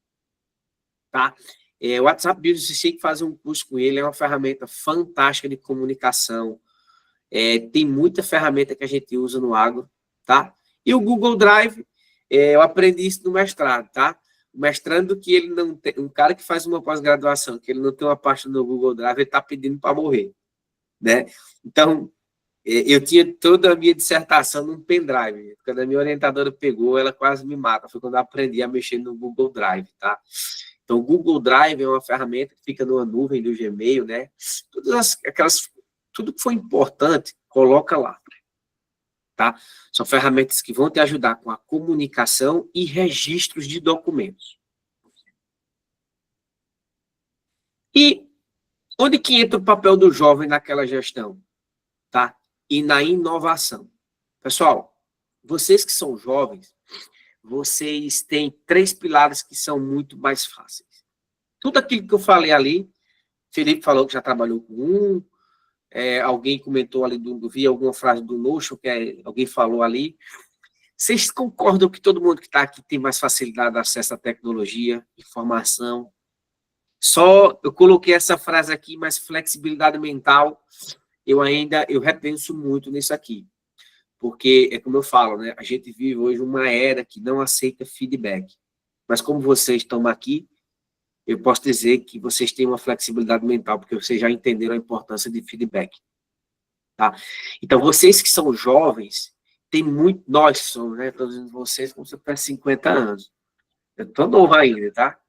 tá? O WhatsApp Business, vocês têm que fazer um curso com ele, é uma ferramenta fantástica de comunicação, tem muita ferramenta que a gente usa no agro, tá? E o Google Drive, eu aprendi isso no mestrado, tá? O mestrando que ele não tem, um cara que faz uma pós-graduação, que ele não tem uma pasta no Google Drive, ele está pedindo para morrer, né? Então, eu tinha toda a minha dissertação num pendrive. Quando a minha orientadora pegou, ela quase me mata. Foi quando eu aprendi a mexer no Google Drive, tá? Então, o Google Drive é uma ferramenta que fica numa nuvem do Gmail, né? Tudo que foi importante, coloca lá, tá? São ferramentas que vão te ajudar com a comunicação e registros de documentos. E onde que entra o papel do jovem naquela gestão, tá? E na inovação. Pessoal, vocês que são jovens, vocês têm 3 pilares que são muito mais fáceis. Tudo aquilo que eu falei ali, Felipe falou que já trabalhou com um, alguém comentou ali, vi alguma frase do Notion, que alguém falou ali. Vocês concordam que todo mundo que está aqui tem mais facilidade de acesso à tecnologia, informação? Só eu coloquei essa frase aqui, mas flexibilidade mental, eu repenso muito nisso aqui. Porque, é como eu falo, né? A gente vive hoje uma era que não aceita feedback. Mas como vocês estão aqui, eu posso dizer que vocês têm uma flexibilidade mental, porque vocês já entenderam a importância de feedback. Tá? Então, vocês que são jovens, tem muito, nós somos, né? Estou dizendo vocês como se eu tivesse 50 anos. Eu estou novo ainda, tá?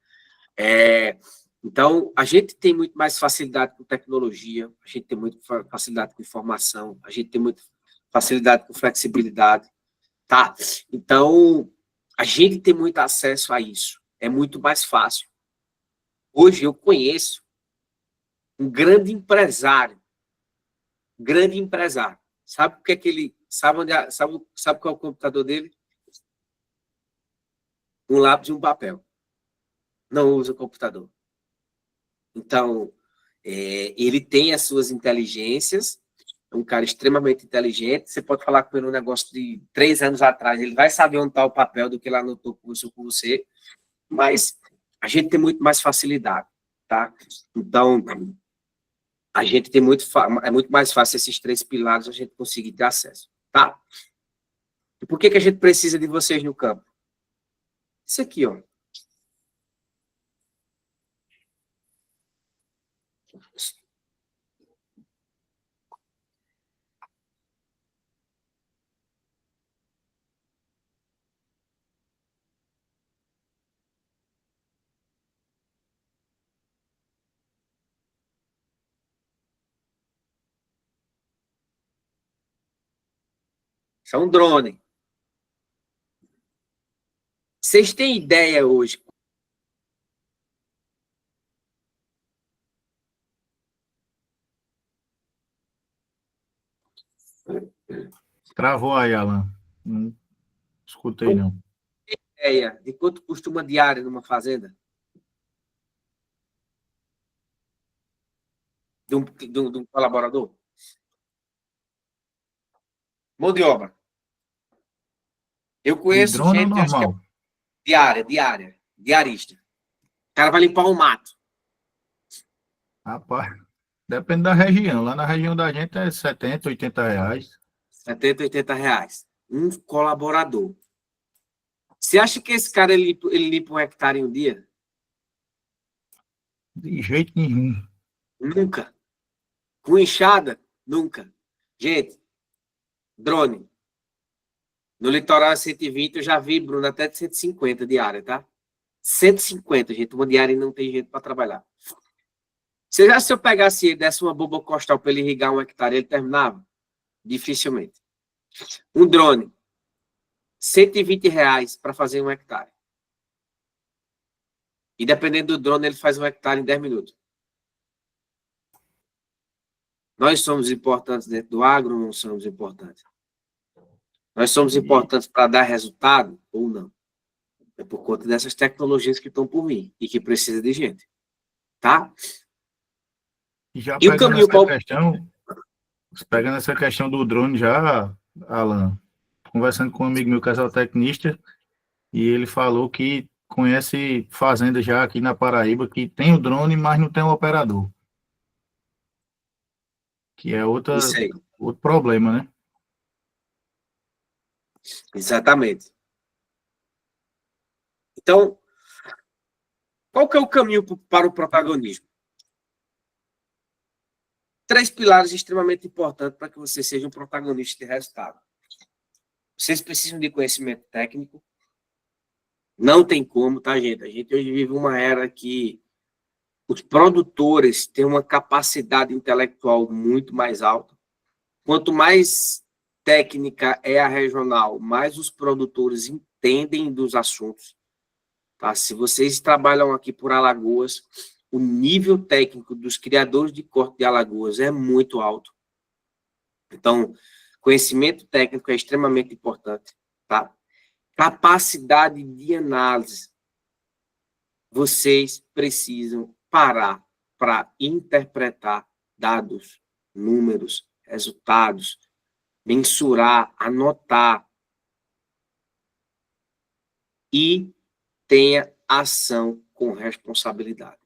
Então, a gente tem muito mais facilidade com tecnologia, a gente tem muita facilidade com informação, a gente tem muita facilidade com flexibilidade, tá? Então, a gente tem muito acesso a isso, é muito mais fácil. Hoje eu conheço um grande empresário, sabe o que é que ele, sabe qual é o computador dele? Um lápis e um papel. Não usa computador. Então, ele tem as suas inteligências, é um cara extremamente inteligente, você pode falar com ele um negócio de 3 anos atrás, ele vai saber onde está o papel do que ele anotou com você, mas a gente tem muito mais facilidade, tá? Então, a gente tem é muito mais fácil esses 3 pilares a gente conseguir ter acesso, tá? E por que a gente precisa de vocês no campo? Isso aqui, ó. Isso é um drone. Vocês têm ideia hoje? Travou aí, Alan. Não escutei, não. Ideia de quanto custa uma diária numa fazenda? De um colaborador? Mão de obra. Eu conheço drone gente, ou acho que é normal? diarista. O cara vai limpar um mato. Rapaz, depende da região. Lá na região da gente é 70, 80 reais. 70, 80 reais. Um colaborador. Você acha que esse cara ele limpa um hectare em um dia? De jeito nenhum. Nunca. Com enxada? Nunca. Gente, drone. No litoral 120, eu já vi, Bruno, até de 150 diária, tá? 150, gente. Uma diária e não tem jeito para trabalhar. Se eu pegasse ele, desse uma bomba costal para ele irrigar um hectare, ele terminava? Dificilmente. Um drone. 120 reais para fazer um hectare. E dependendo do drone, ele faz um hectare em 10 minutos. Nós somos importantes dentro do agro ou não somos importantes? Nós somos importantes para dar resultado ou não? É por conta dessas tecnologias que estão por vir e que precisa de gente. Tá? Já E o caminho pegando essa questão do drone já, Alan, conversando com um amigo meu, casal tecnista, e ele falou que conhece fazenda já aqui na Paraíba que tem o drone, mas não tem o operador. Que é outro problema, né? Exatamente. Então, qual que é o caminho para o protagonismo? 3 pilares extremamente importantes para que você seja um protagonista de resultado. Vocês precisam de conhecimento técnico. Não tem como, tá, gente? A gente hoje vive uma era que os produtores têm uma capacidade intelectual muito mais alta. Quanto mais técnica é a regional, mais os produtores entendem dos assuntos. Tá? Se vocês trabalham aqui por Alagoas, o nível técnico dos criadores de corte de Alagoas é muito alto. Então, conhecimento técnico é extremamente importante. Tá? Capacidade de análise. Vocês precisam parar para interpretar dados, números, resultados, mensurar, anotar e tenha ação com responsabilidade.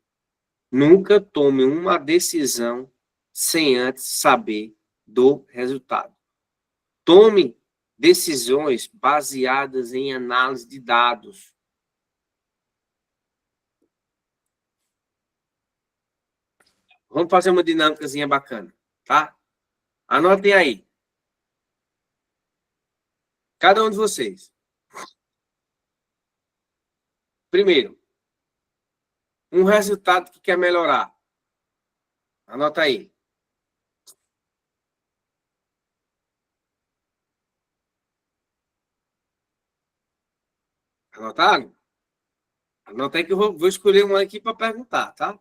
Nunca tome uma decisão sem antes saber do resultado. Tome decisões baseadas em análise de dados. Vamos fazer uma dinâmicazinha bacana, tá? Anotem aí. Cada um de vocês. Primeiro, um resultado que quer melhorar. Anota aí. Anotaram? Anota aí que eu vou escolher um aqui para perguntar, tá?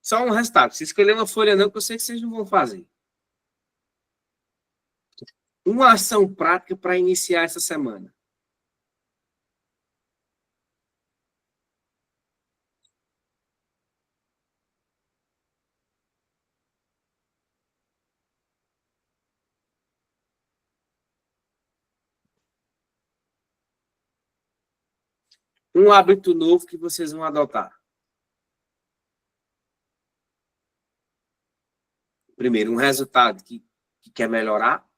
Só um resultado. Se escolher uma folha não, que eu sei que vocês não vão fazer. Uma ação prática para iniciar essa semana. Um hábito novo que vocês vão adotar. Primeiro, um resultado que quer melhorar.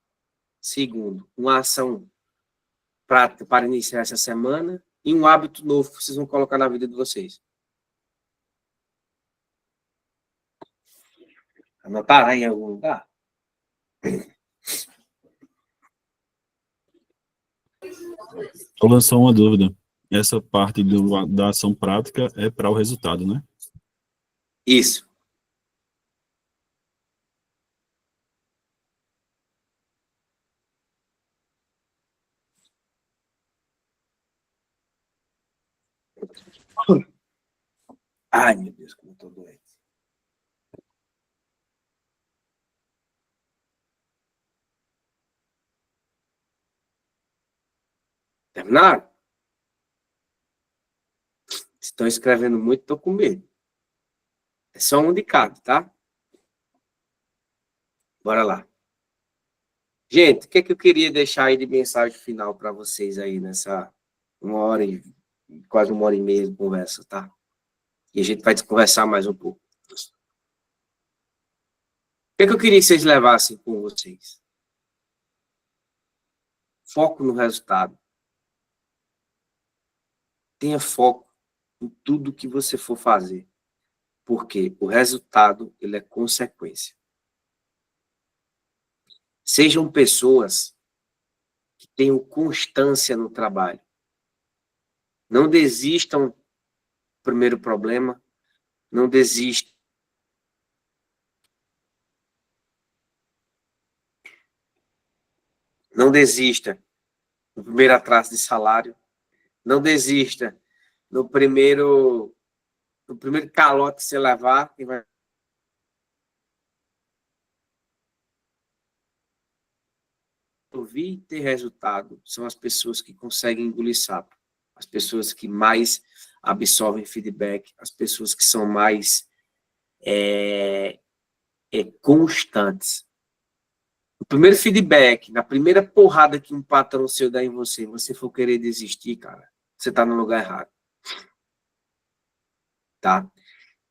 Segundo, uma ação prática para iniciar essa semana. E um hábito novo que vocês vão colocar na vida de vocês. Anotaram aí em algum lugar? Vou lançar uma dúvida. Essa parte da ação prática é para o resultado, né? Isso. Ai, meu Deus, como eu tô doente. Terminaram? Estão escrevendo muito, estou com medo. É só um de cada, tá? Bora lá. Gente, o que é que eu queria deixar aí de mensagem final para vocês aí nessa quase 1h30 de conversa, tá? E a gente vai conversar mais um pouco. O que é que eu queria que vocês levassem com vocês? Foco no resultado. Tenha foco em tudo que você for fazer. Porque o resultado, ele é consequência. Sejam pessoas que tenham constância no trabalho. Não desistam do primeiro problema. Não desistam. Não desista no primeiro atraso de salário. Não desista no primeiro calote que você levar. Que vai ouvir e ter resultado são as pessoas que conseguem engolir sapo. As pessoas que mais absorvem feedback. As pessoas que são mais constantes. O primeiro feedback, na primeira porrada que um patrão seu dá em você, você for querer desistir, cara, você está no lugar errado. Tá?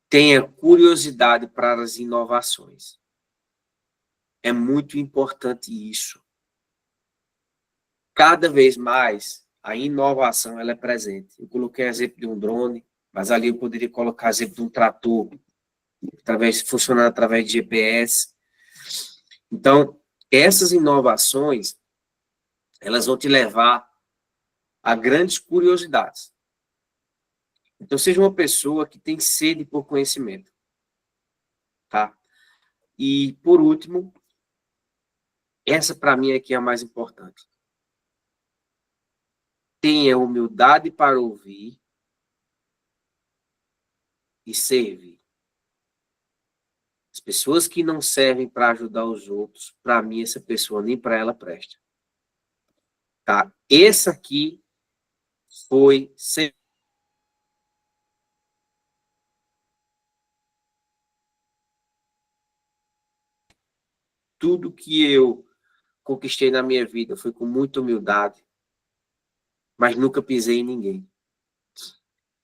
Tenha curiosidade para as inovações. É muito importante isso. Cada vez mais, a inovação ela é presente. Eu coloquei exemplo de um drone, mas ali eu poderia colocar exemplo de um trator, funcionando através de GPS. Então, essas inovações, elas vão te levar a grandes curiosidades. Então, seja uma pessoa que tem sede por conhecimento. Tá? E, por último, essa para mim aqui é a mais importante. Tenha humildade para ouvir e servir. As pessoas que não servem para ajudar os outros, para mim, essa pessoa nem para ela presta. Tá? Esse aqui foi tudo que eu conquistei na minha vida foi com muita humildade, mas nunca pisei em ninguém.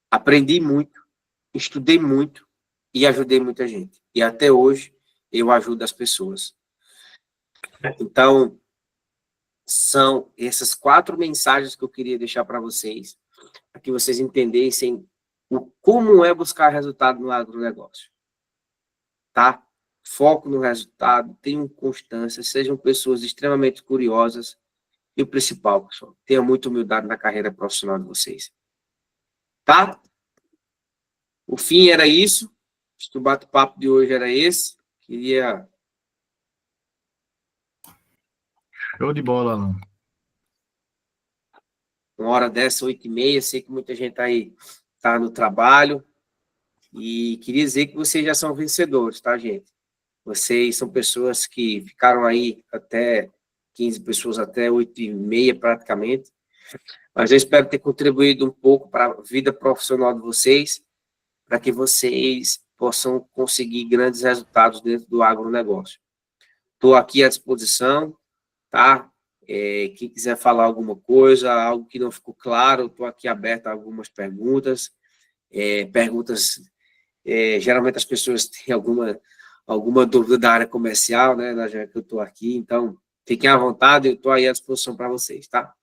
Aprendi muito, estudei muito e ajudei muita gente. E até hoje eu ajudo as pessoas. Então, são essas 4 mensagens que eu queria deixar para vocês, para que vocês entendessem como é buscar resultado no agronegócio. Tá? Foco no resultado, tenham constância, sejam pessoas extremamente curiosas e o principal, pessoal, tenham muita humildade na carreira profissional de vocês. Tá? O fim era isso. O bate-papo de hoje era esse. Queria... Show de bola, Alan. Uma hora dessa, 8h30, sei que muita gente aí tá no trabalho. E queria dizer que vocês já são vencedores, tá, gente? Vocês são pessoas que ficaram aí até 15 pessoas, até 8h30 praticamente. Mas eu espero ter contribuído um pouco para a vida profissional de vocês, para que vocês possam conseguir grandes resultados dentro do agronegócio. Estou aqui à disposição, tá? Quem quiser falar alguma coisa, algo que não ficou claro, estou aqui aberto a algumas perguntas. Geralmente as pessoas têm alguma dúvida da área comercial, né? Já que eu estou aqui, então fiquem à vontade, eu estou aí à disposição para vocês, tá?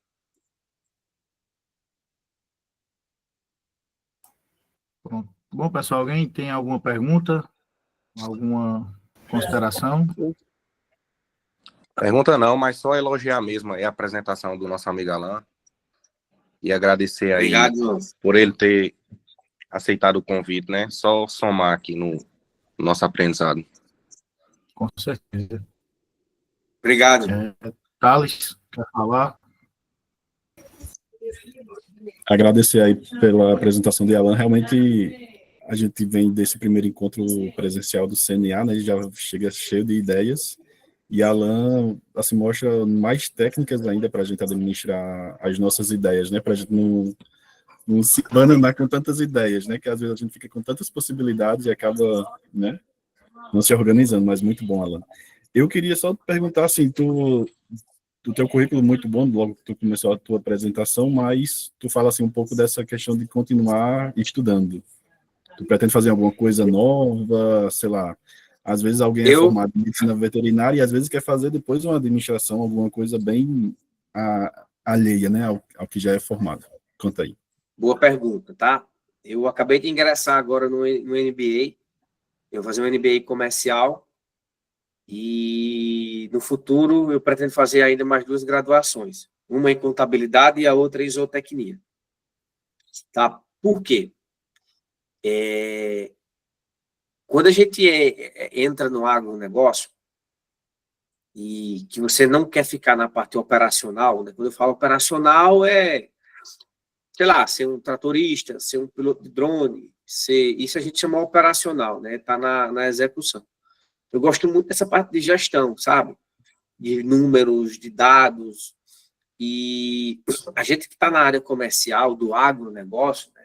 Pronto. Bom, pessoal, alguém tem alguma pergunta? Alguma consideração? Pergunta não, mas só elogiar mesmo aí a apresentação do nosso amigo Alan e agradecer aí Obrigado. por ele ter aceitado o convite, né? Só somar aqui no nosso aprendizado. Com certeza. Obrigado. Thales, quer falar? Agradecer aí pela apresentação de Alan. Realmente, a gente vem desse primeiro encontro presencial do CNA, né? Já chega cheio de ideias. E Alan, assim, mostra mais técnicas ainda para a gente administrar as nossas ideias, né? Para a gente não se bananar com tantas ideias, né? Que às vezes a gente fica com tantas possibilidades e acaba, né? Não se organizando, mas muito bom, Alan. Eu queria só te perguntar, assim, do teu currículo muito bom, logo que tu começou a tua apresentação, mas tu fala, assim, um pouco dessa questão de continuar estudando. Tu pretende fazer alguma coisa nova, sei lá, às vezes alguém é Eu, formado em medicina veterinária e às vezes quer fazer depois uma administração, alguma coisa bem alheia, né, ao que já é formado. Conta aí. boa pergunta, tá? Eu acabei de ingressar agora no MBA, eu vou fazer um MBA comercial, e no futuro eu pretendo fazer ainda mais 2 graduações, uma em contabilidade e a outra em zootecnia. Tá? Por quê? Quando a gente entra no agronegócio e que você não quer ficar na parte operacional, né? Quando eu falo operacional sei lá, ser um tratorista, ser um piloto de drone, isso a gente chama operacional, né? Tá na execução. Eu gosto muito dessa parte de gestão, sabe? De números, de dados. E a gente que está na área comercial, do agronegócio, né,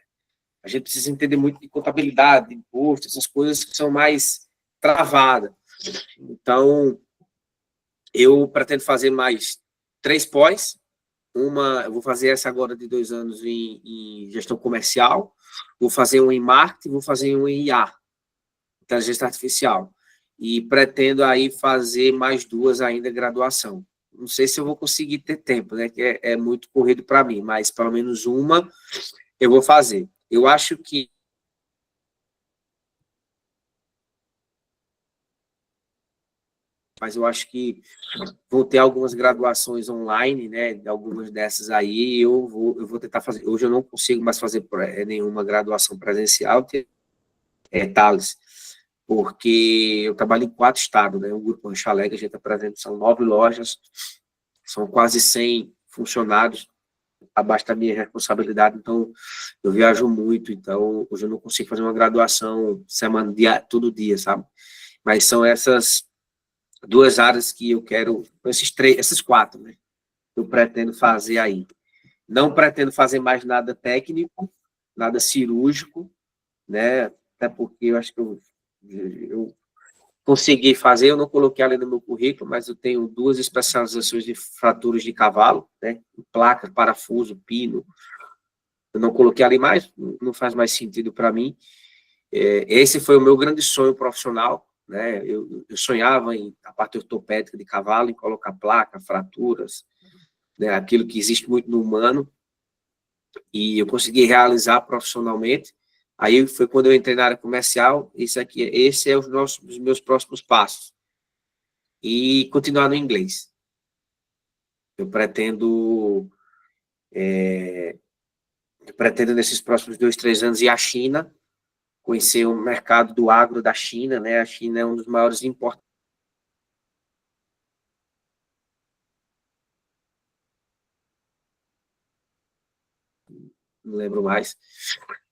a gente precisa entender muito de contabilidade, de imposto, essas coisas que são mais travadas. Então, eu pretendo fazer mais 3 pós. Eu vou fazer essa agora de 2 anos em gestão comercial, vou fazer um em marketing, vou fazer um em IA, inteligência artificial. E pretendo aí fazer mais 2 ainda graduação. Não sei se eu vou conseguir ter tempo, né? Que é muito corrido para mim, mas pelo menos uma eu vou fazer. Eu acho que vou ter algumas graduações online, né? Algumas dessas aí eu vou tentar fazer. Hoje eu não consigo mais fazer nenhuma graduação presencial, Thales, porque eu trabalho em 4 estados, né? O Grupo Rancho Alegre, a gente apresenta, são 9 lojas, são quase 100 funcionários abaixo da minha responsabilidade, então eu viajo muito, então hoje eu não consigo fazer uma graduação todo dia, sabe? Mas são essas 2 áreas que eu quero, esses 4, né? Eu pretendo fazer aí. Não pretendo fazer mais nada técnico, nada cirúrgico, né? Até porque eu acho que eu consegui fazer, eu não coloquei ali no meu currículo, mas eu tenho 2 especializações de fraturas de cavalo, né? Placa, parafuso, pino. Eu não coloquei ali mais, não faz mais sentido para mim. Esse foi o meu grande sonho profissional, né? Eu sonhava em a parte ortopédica de cavalo, em colocar placa, fraturas, né? Aquilo que existe muito no humano, e eu consegui realizar profissionalmente. Aí foi quando eu entrei na área comercial. Esse é os meus próximos passos. E continuar no inglês. Eu pretendo nesses próximos 2, 3 anos ir à China, conhecer o mercado do agro da China, né? A China é um dos maiores importadores. Não lembro mais.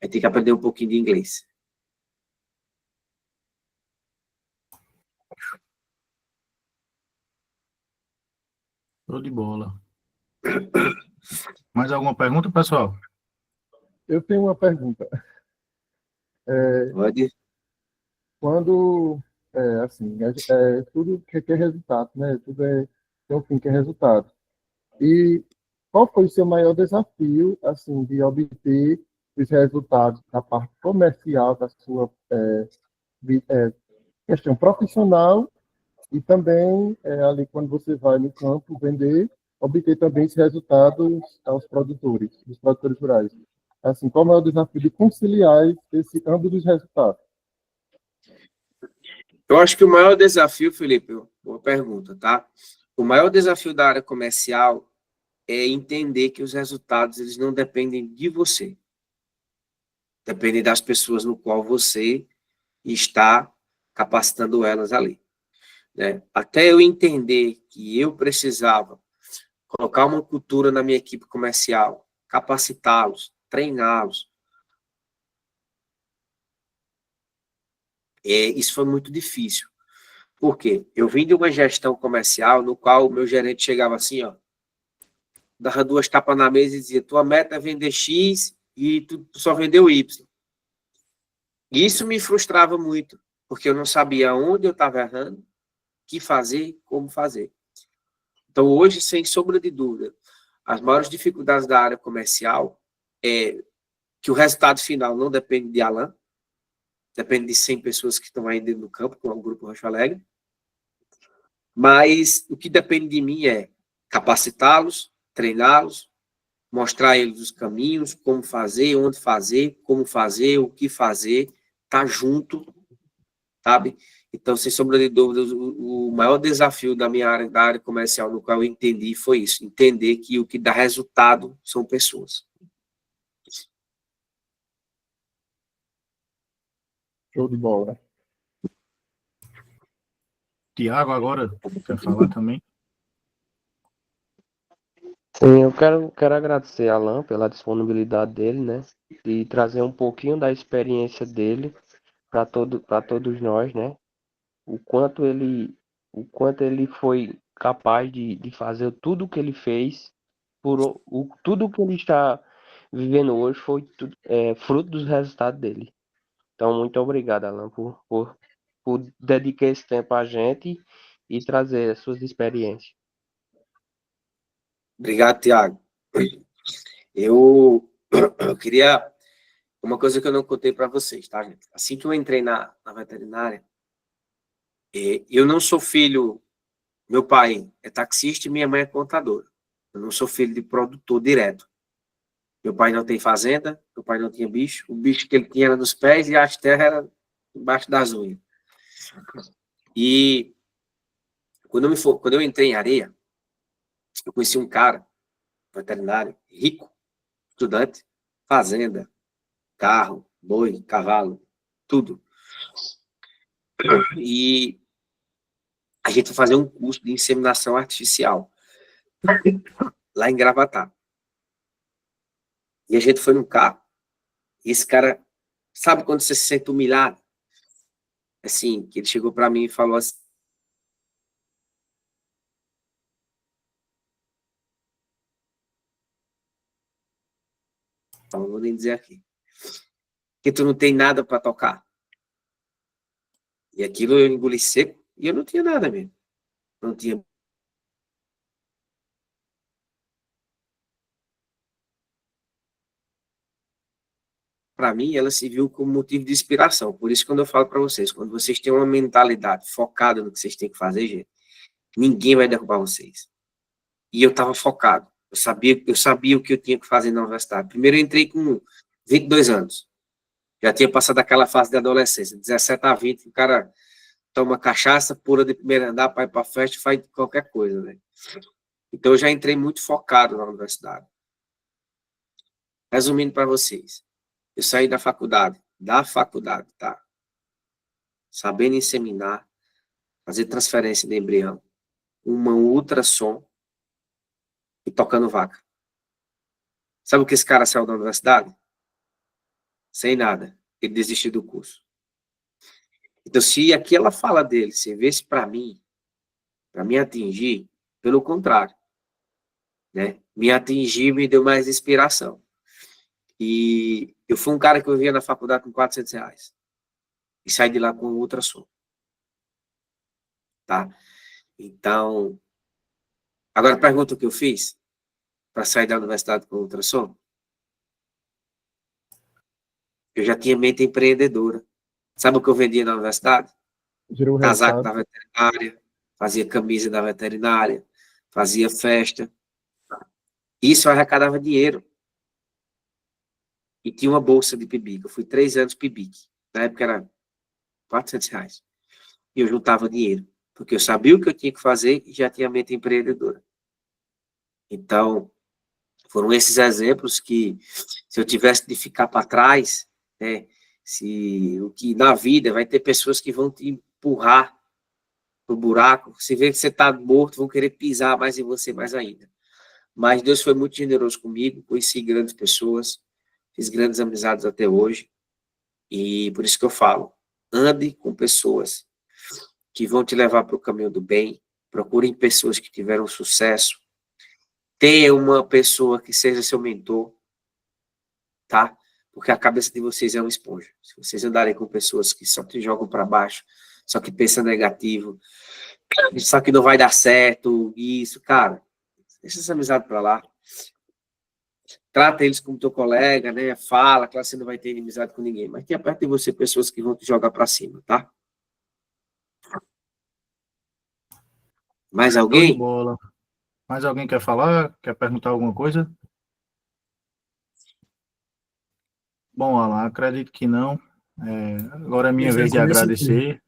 Aí tem que aprender um pouquinho de inglês. Show de bola. Mais alguma pergunta, pessoal? Eu tenho uma pergunta. Pode? Quando, assim, tudo que é resultado, né? Tudo tem um fim que é resultado. E qual foi o seu maior desafio, assim, de obter os resultados da parte comercial da sua questão profissional e também ali quando você vai no campo vender, obter também esses resultados aos produtores, os produtores rurais. Assim, qual é o maior desafio de conciliar ambos os resultados? Eu acho que o maior desafio, Felipe, boa pergunta, tá? O maior desafio da área comercial é entender que os resultados eles não dependem de você. Dependem das pessoas no qual você está capacitando elas ali, né? Até eu entender que eu precisava colocar uma cultura na minha equipe comercial, capacitá-los, treiná-los. Isso foi muito difícil. Por quê? Eu vim de uma gestão comercial no qual o meu gerente chegava assim, ó, dava 2 tapas na mesa e dizia, tua meta é vender X e tu só vendeu Y. Isso me frustrava muito, porque eu não sabia onde eu estava errando que fazer, como fazer. Então, hoje, sem sombra de dúvida, as maiores dificuldades da área comercial é que o resultado final não depende de Alan, depende de 100 pessoas que estão aí dentro do campo, com o Grupo Rocha Alegre, mas o que depende de mim é capacitá-los, treiná-los, mostrar a eles os caminhos, como fazer, onde fazer, como fazer, o que fazer, estar junto, sabe? Então, sem sombra de dúvidas, o maior desafio da minha área, da área comercial, no qual eu entendi, foi isso, entender que o que dá resultado são pessoas. Show de bola. Tiago, agora, quer falar também? Sim, eu quero agradecer a Alan pela disponibilidade dele, né? De trazer um pouquinho da experiência dele para todos nós, né? O quanto ele foi capaz de fazer tudo o que ele fez, tudo que ele está vivendo hoje foi fruto dos resultados dele. Então, muito obrigado, Alan, por dedicar esse tempo a gente e trazer as suas experiências. Obrigado, Tiago. Eu queria... Uma coisa que eu não contei para vocês, tá, gente? Assim que eu entrei na veterinária, eu não sou filho... Meu pai é taxista e minha mãe é contadora. Eu não sou filho de produtor direto. Meu pai não tem fazenda, meu pai não tinha bicho. O bicho que ele tinha era nos pés e as terras eram embaixo das unhas. E quando eu entrei em Areia, eu conheci um cara, veterinário, rico, estudante, fazenda, carro, boi, cavalo, tudo. E a gente foi fazer um curso de inseminação artificial lá em Gravatá. E a gente foi num carro. E esse cara, sabe quando você se sente humilhado? Assim, que ele chegou para mim e falou assim: não vou nem dizer aqui, que tu não tem nada para tocar. E aquilo eu engoli seco e eu não tinha nada mesmo. Não tinha. Para mim, ela se viu como motivo de inspiração. Por isso, quando eu falo para vocês, quando vocês têm uma mentalidade focada no que vocês têm que fazer, gente, ninguém vai derrubar vocês. E eu estava focado. Eu sabia o que eu tinha que fazer na universidade. Primeiro, eu entrei com 22 anos. Já tinha passado aquela fase de adolescência, 17 a 20, o cara toma cachaça, pula de primeiro andar, vai para a festa, faz qualquer coisa, né? Então, eu já entrei muito focado na universidade. Resumindo para vocês, eu saí da faculdade, tá? Sabendo inseminar, fazer transferência de embrião, uma ultrassom e tocando vaca. Sabe o que esse cara saiu da universidade? Sem nada. Ele desistiu do curso. Então, se aquela fala dele servisse para mim atingir, pelo contrário, né? Me atingir me deu mais inspiração. E eu fui um cara que eu via na faculdade com R$400. E saí de lá com um ultrassom. Tá? Então, agora pergunta o que eu fiz para sair da universidade com ultrassom. Eu já tinha mente empreendedora. Sabe o que eu vendia na universidade? Gerou Casaco resultado. da veterinária, fazia camisa da veterinária, fazia festa. Isso arrecadava dinheiro. E tinha uma bolsa de PIBIC. Eu fui 3 anos PIBIC. Na época era R$400. E eu juntava dinheiro. Porque eu sabia o que eu tinha que fazer e já tinha mente empreendedora. Então, foram esses exemplos que, se eu tivesse de ficar para trás, né, o que na vida vai ter pessoas que vão te empurrar no buraco, se vê que você está morto, vão querer pisar mais em você mais ainda. Mas Deus foi muito generoso comigo, conheci grandes pessoas, fiz grandes amizades até hoje, e por isso que eu falo, ande com pessoas que vão te levar para o caminho do bem, procurem pessoas que tiveram sucesso, tenha uma pessoa que seja seu mentor, tá? Porque a cabeça de vocês é uma esponja. Se vocês andarem com pessoas que só te jogam para baixo, só que pensam negativo, Só que não vai dar certo, isso, cara. Deixa essa amizade pra lá. Trata eles como teu colega, né? Fala, claro que você não vai ter inimizade com ninguém, mas tenha perto de você pessoas que vão te jogar pra cima, tá? Mais Show de alguém? bola. Mais alguém quer falar? Quer perguntar alguma coisa? Bom, Alan, acredito que não. Agora é minha vez de agradecer.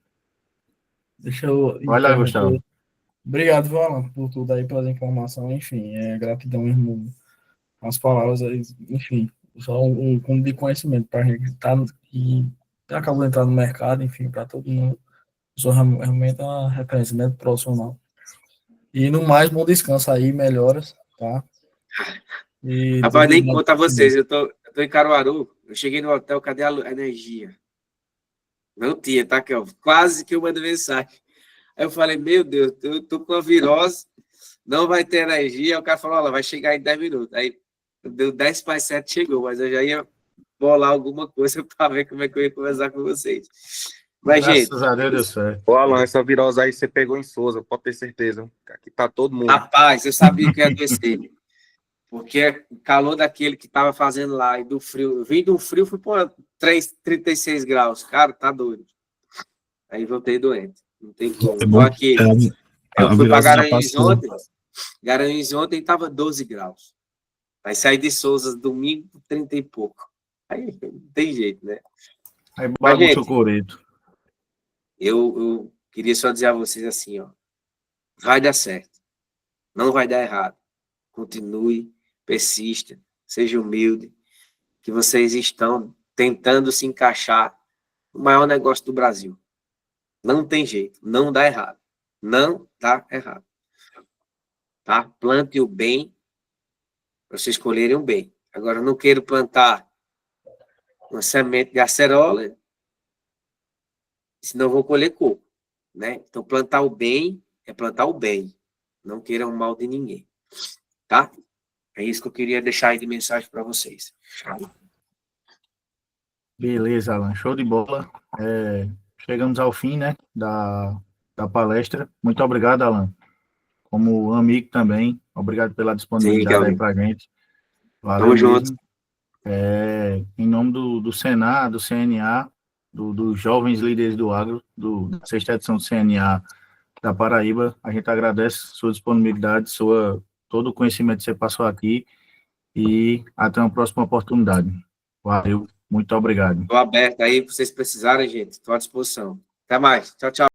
Deixa eu Vai lá, interromper. Gustavo. Obrigado, viu, Alan, por tudo aí, pela informação. Enfim, gratidão mesmo, as palavras aí, enfim, só um cúmulo de conhecimento para a gente estar e acabou de entrar no mercado, enfim, para todo mundo. Sou realmente uma referência, né, profissional. E no mais, bom descanso aí, melhoras, tá? E Rapaz, tudo de nem bom. conta a vocês. Eu tô em Caruaru. Eu cheguei no hotel, cadê a energia? Não tinha, tá, Kelvin? Quase que eu mando mensagem. Aí eu falei, meu Deus, eu tô com a virose, não vai ter energia. Aí o cara falou, olha, vai chegar em 10 minutos. Aí deu 10 para 7, chegou, mas eu já ia bolar alguma coisa para ver como é que eu ia conversar com vocês. Mas, gente, Graças a Deus deu certo. Ô, Alan, essa virose aí você pegou em Souza, pode ter certeza. Aqui tá todo mundo. rapaz, eu sabia que ia adoecer. Porque o calor daquele que tava fazendo lá e do frio. Eu vim do frio, fui para 36 graus. Cara, tá doido. Aí voltei doente. Não tem como. É Então, bom. aqui, eu A fui para virose já Garanhuns passou. ontem. Garanhuns ontem estava 12 graus. Aí saí de Souza domingo, 30 e pouco. Aí não tem jeito, né? Aí Mas, bagunça o gente, coreto. eu queria só dizer a vocês assim, ó. Vai dar certo. Não vai dar errado. Continue, persista, seja humilde, que vocês estão tentando se encaixar no maior negócio do Brasil. Não tem jeito, não dá errado. Não dá errado. Tá? Plante o bem, para vocês escolherem o bem. Agora, eu não quero plantar uma semente de acerola, senão eu vou colher coco, né? Então, plantar o bem é plantar o bem. Não queiram o mal de ninguém, tá? É isso que eu queria deixar aí de mensagem para vocês. Beleza, Alan. Show de bola. Chegamos ao fim, né, da palestra. Muito obrigado, Alan. Como amigo também, obrigado pela Sim, disponibilidade aí Kelvin. para gente. Valeu Tamo junto. mesmo. Em nome do Senar, do CNA, dos Jovens Líderes do Agro, da sexta edição do CNA da Paraíba, a gente agradece sua disponibilidade, todo o conhecimento que você passou aqui e até uma próxima oportunidade. Valeu, muito obrigado. Estou aberto aí, se vocês precisarem, gente. Estou à disposição. Até mais. Tchau, tchau.